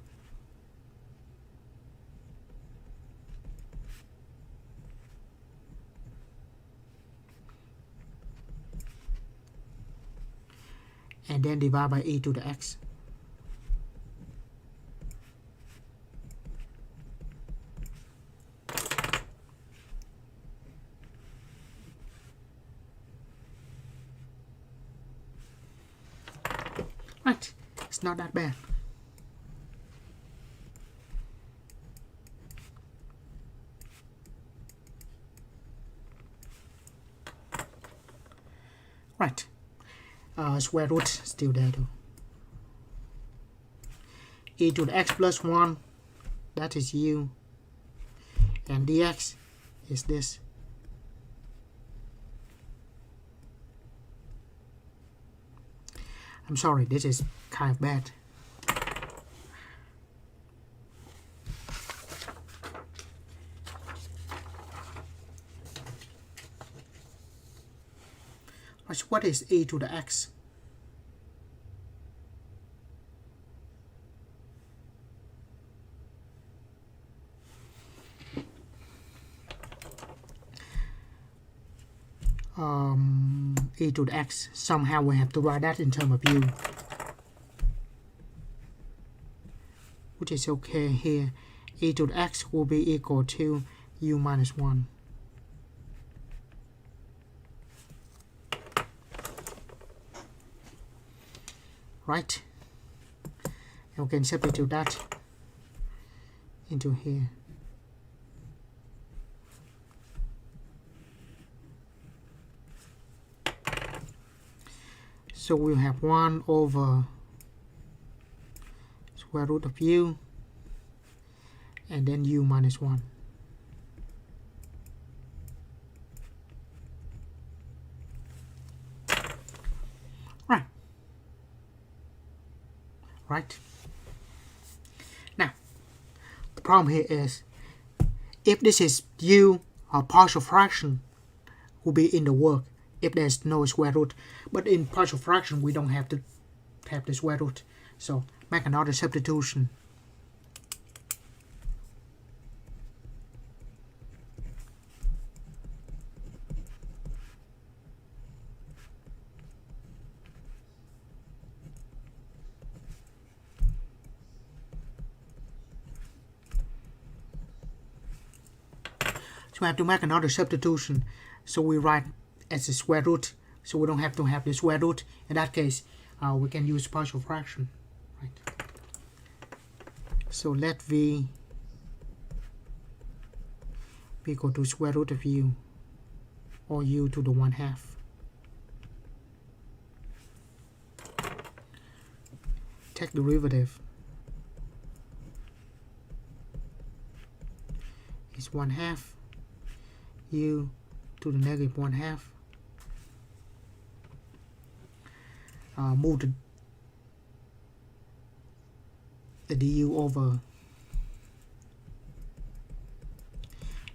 and then divide by e to the x. Right, it's not that bad. square root still there though. E to the x plus 1, that is u, and dx is this. I'm sorry, this is kind of bad. So what is e to the x? E to the x, somehow we have to write that in terms of u, which is okay here. E to the x will be equal to u minus 1. Right? And we can substitute that into here. So we'll have 1 over square root of u, and then u minus 1. Right? Now, the problem here is, if this is u, or partial fraction will be in the work if there's no square root. But in partial fraction, we don't have to have the square root. So make another substitution. So we have to make another substitution. So we write as a square root. So we don't have to have the square root. In that case, we can use partial fraction. Right. So let v be equal to square root of u, or u to the 1/2. Take derivative. Is 1/2 u to the negative 1/2. Move the du over,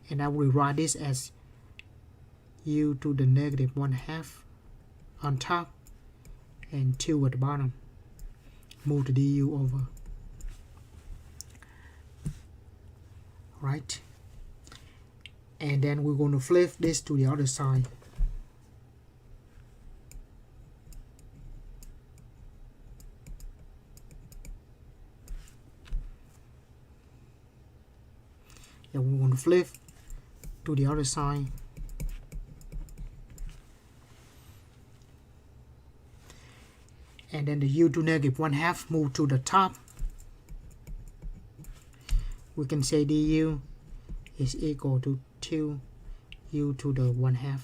and I will write this as u to the negative 1/2 on top and 2 at the bottom. Move the du over. Right, and then we're going to flip this to the other side. And we're going to flip to the other side. And then the u to negative 1/2 move to the top. We can say du is equal to 2 u to the 1/2.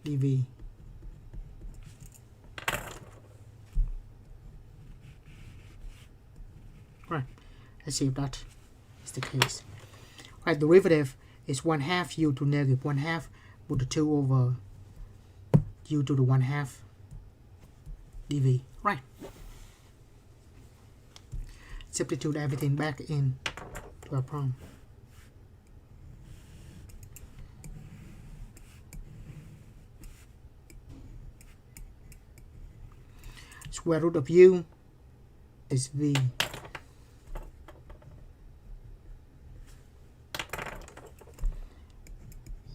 dv. Right, let's see if that is the case. Right, derivative is 1/2 u to negative 1/2 with the 2 over u to the 1/2 dv. Right. Substitute everything back in to our problem. Square root of u is v.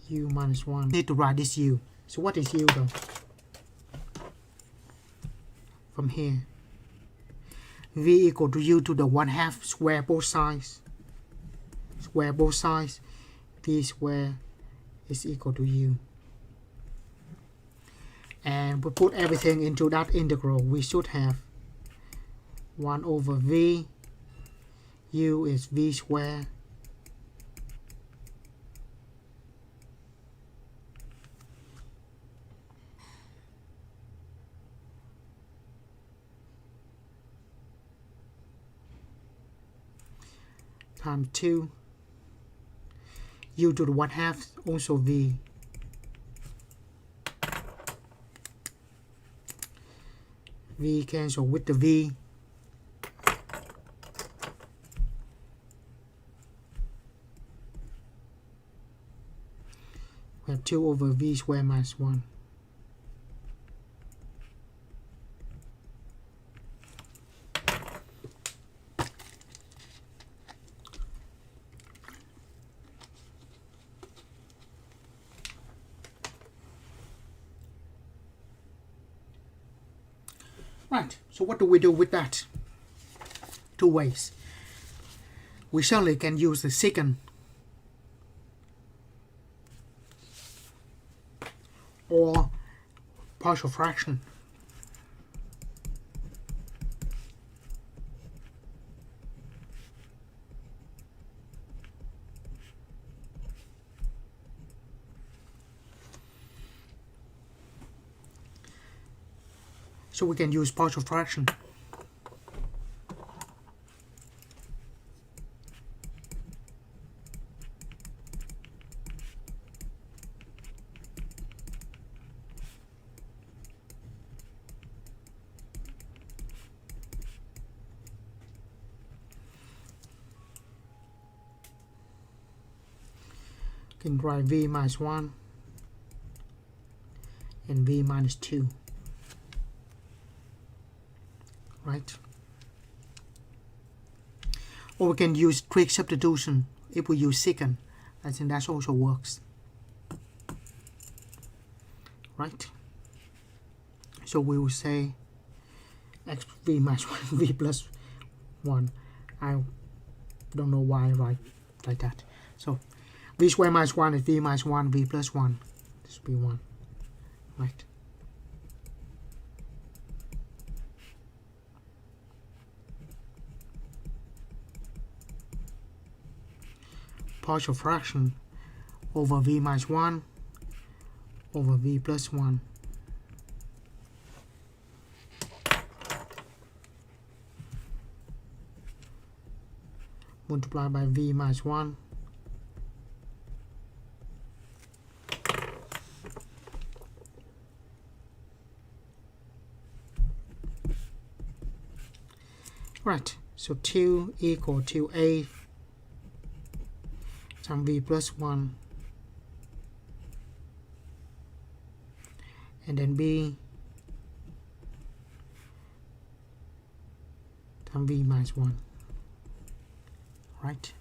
U minus 1. Need to write this u. So what is u though? From here, v equal to u to the 1/2 square both sides. Square both sides. V square is equal to u. And we put everything into that integral. We should have 1 over v. U is v square times 2 u to the 1/2 also v cancel with the v. We have 2 over v squared minus 1. Right, so what do we do with that? 2 ways. We certainly can use the secant or partial fraction. So we can use partial fraction. Can write v minus 1 and v minus 2. Right? Or we can use trig substitution if we use secant. I think that also works. Right? So we will say x v minus 1 v plus 1. I don't know why I write like that. So v squared minus 1 is v minus 1 v plus 1. This will be 1. Right? Partial fraction over v minus 1 over v plus 1. Multiplied by v minus 1 right, so 2 equal to a times v plus 1 and then b times v minus 1. Right?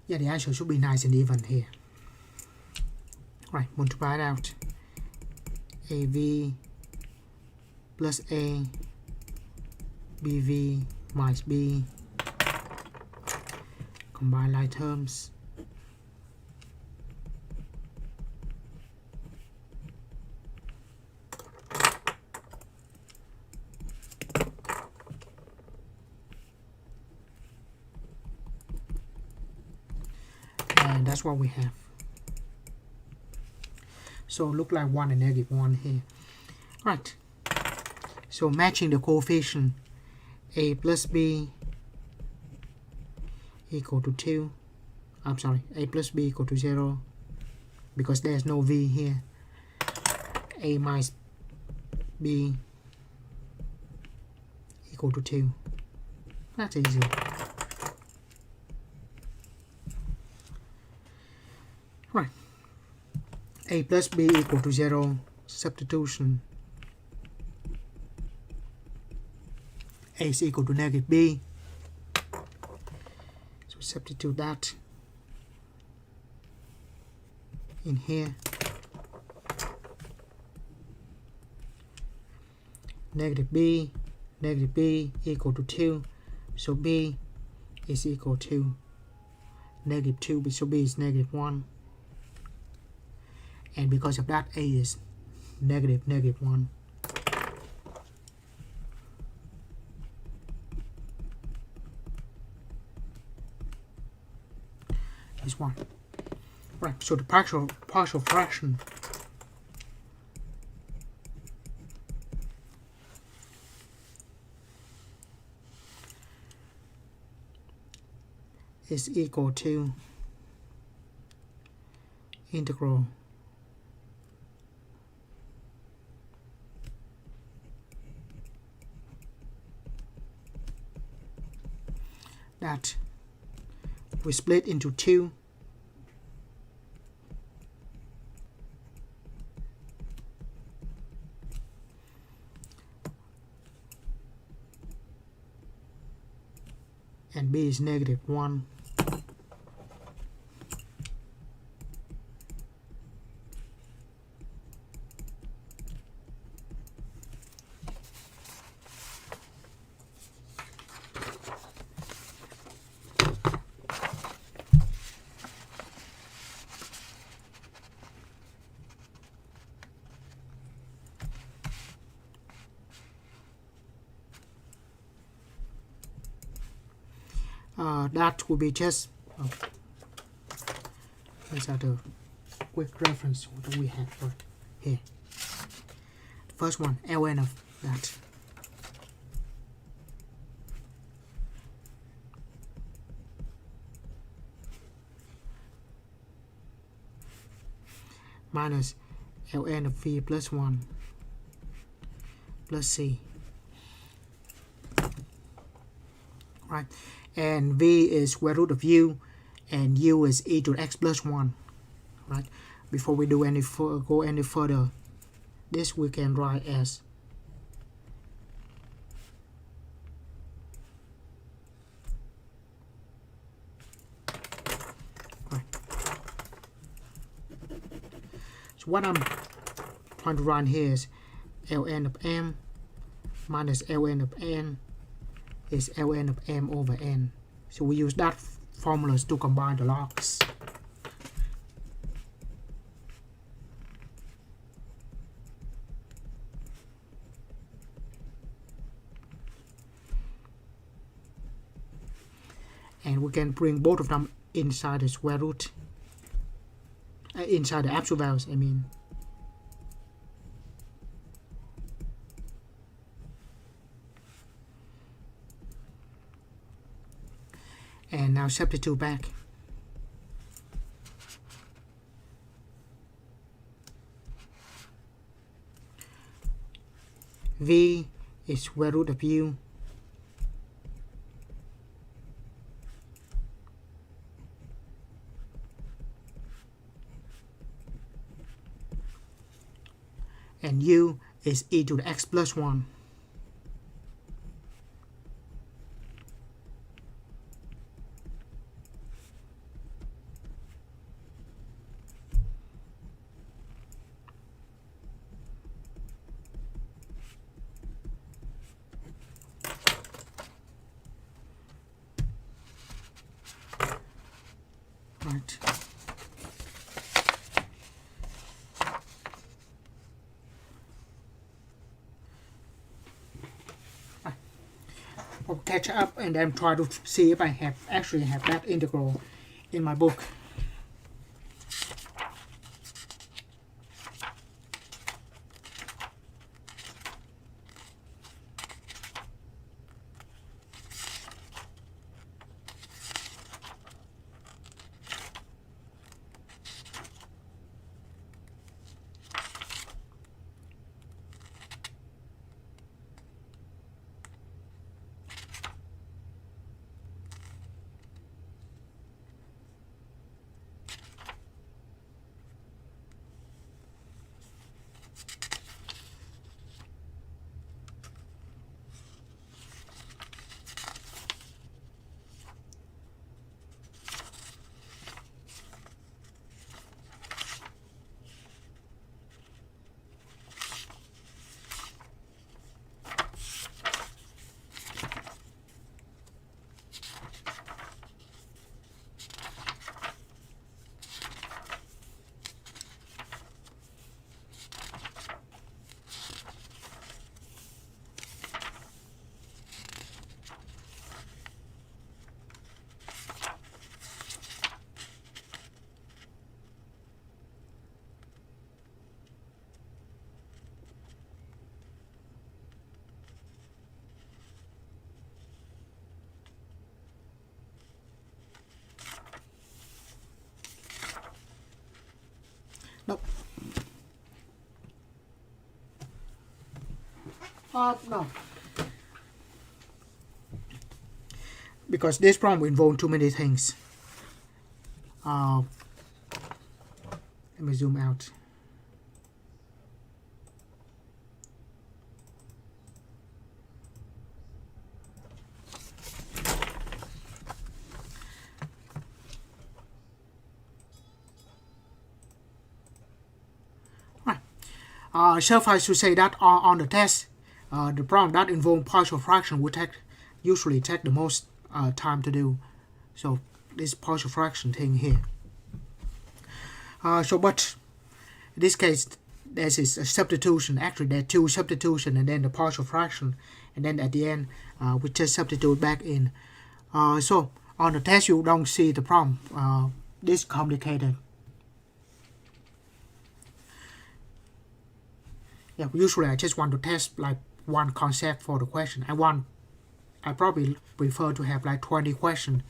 Yeah, the answer should be nice and even here. Right, multiply it out. AV plus A BV minus B. Combine like terms. And that's what we have. So look like 1 and negative 1 here. Right. So matching the coefficient a plus b equal to 2. I'm sorry, a plus b equal to 0 because there's no v here. A minus b equal to 2. That's easy. Right. A plus b equal to 0. Substitution. A is equal to negative b. So substitute that in here. Negative b equal to 2. So b is equal to negative 2. So b is negative 1. And because of that, a is negative 1. This one. Right, so the partial fraction is equal to integral that we split into 2 and b is -1. That will be just these are the quick reference that we have for here. The first one, ln of that minus ln of v plus 1 plus c, right? And v is square root of u, and u is e to the x plus 1, right? Before we do go any further, this we can write as right. So what I'm trying to run here is ln of m minus ln of n is ln of m over n. So we use that formulas to combine the logs. And we can bring both of them inside the square root, inside the absolute values, I mean. And now substitute back. V is square root of u and u is e to the x plus 1. Right. I'll catch up and then try to see if I actually have that integral in my book. No. Because this problem involves too many things. Let me zoom out. So I should say that on the test, the problem that involves partial fraction would usually take the most time to do. So this partial fraction thing here. But in this case, this is a substitution. Actually, there are two substitution and then the partial fraction, and then at the end, we just substitute back in. So on the test, you don't see the problem this complicated. Yeah, usually I just want to test like one concept for the question. I probably prefer to have like 20 questions,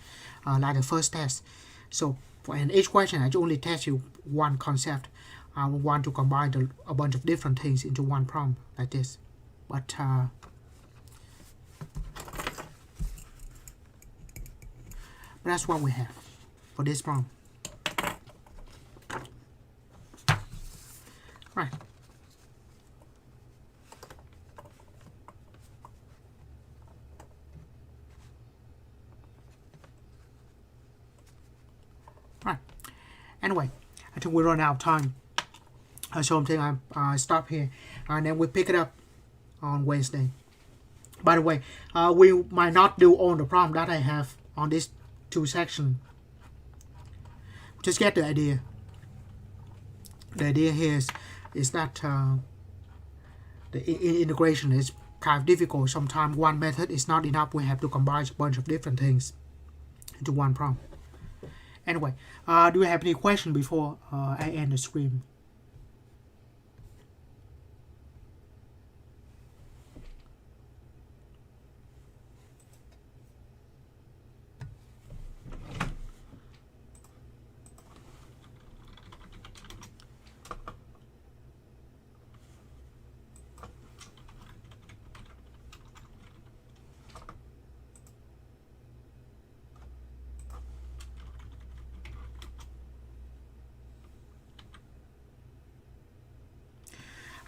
like the first test. So for each question, I only test you one concept. I want to combine a bunch of different things into one problem like this. But that's what we have for this problem. Right. Anyway, I think we run out of time. So I'm thinking I stop here, and then we pick it up on Wednesday. By the way, we might not do all the problem that I have on these two sections. Just get the idea. The idea here is that the integration is kind of difficult. Sometimes one method is not enough. We have to combine a bunch of different things into one problem. Anyway, do you have any question before I end the stream?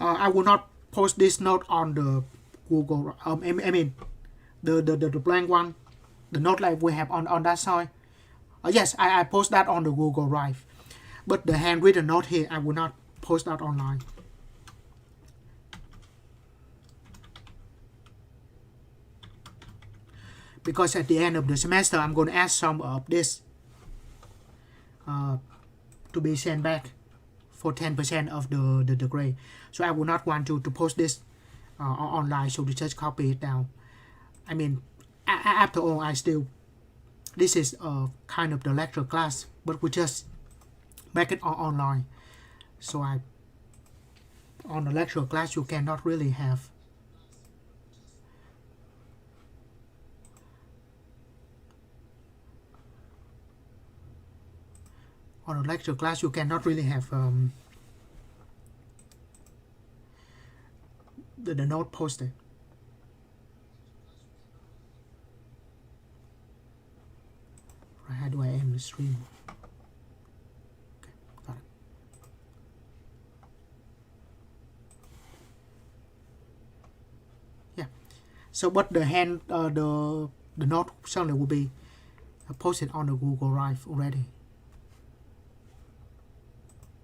I will not post this note on the Google. I mean, the blank one, the note like we have on that side. Yes, I post that on the Google Drive, but the handwritten note here, I will not post that online. Because at the end of the semester, I'm going to ask some of this to be sent back for 10% of the grade. So I would not want to post this online, so to just copy it down. I mean, after all, this is kind of the lecture class, but we just make it online. So on the lecture class, you cannot really have on a lecture class you cannot really have the note posted. Right, how do I end the stream? Okay, got it. Yeah. So but the note certainly will be posted on the Google Drive already.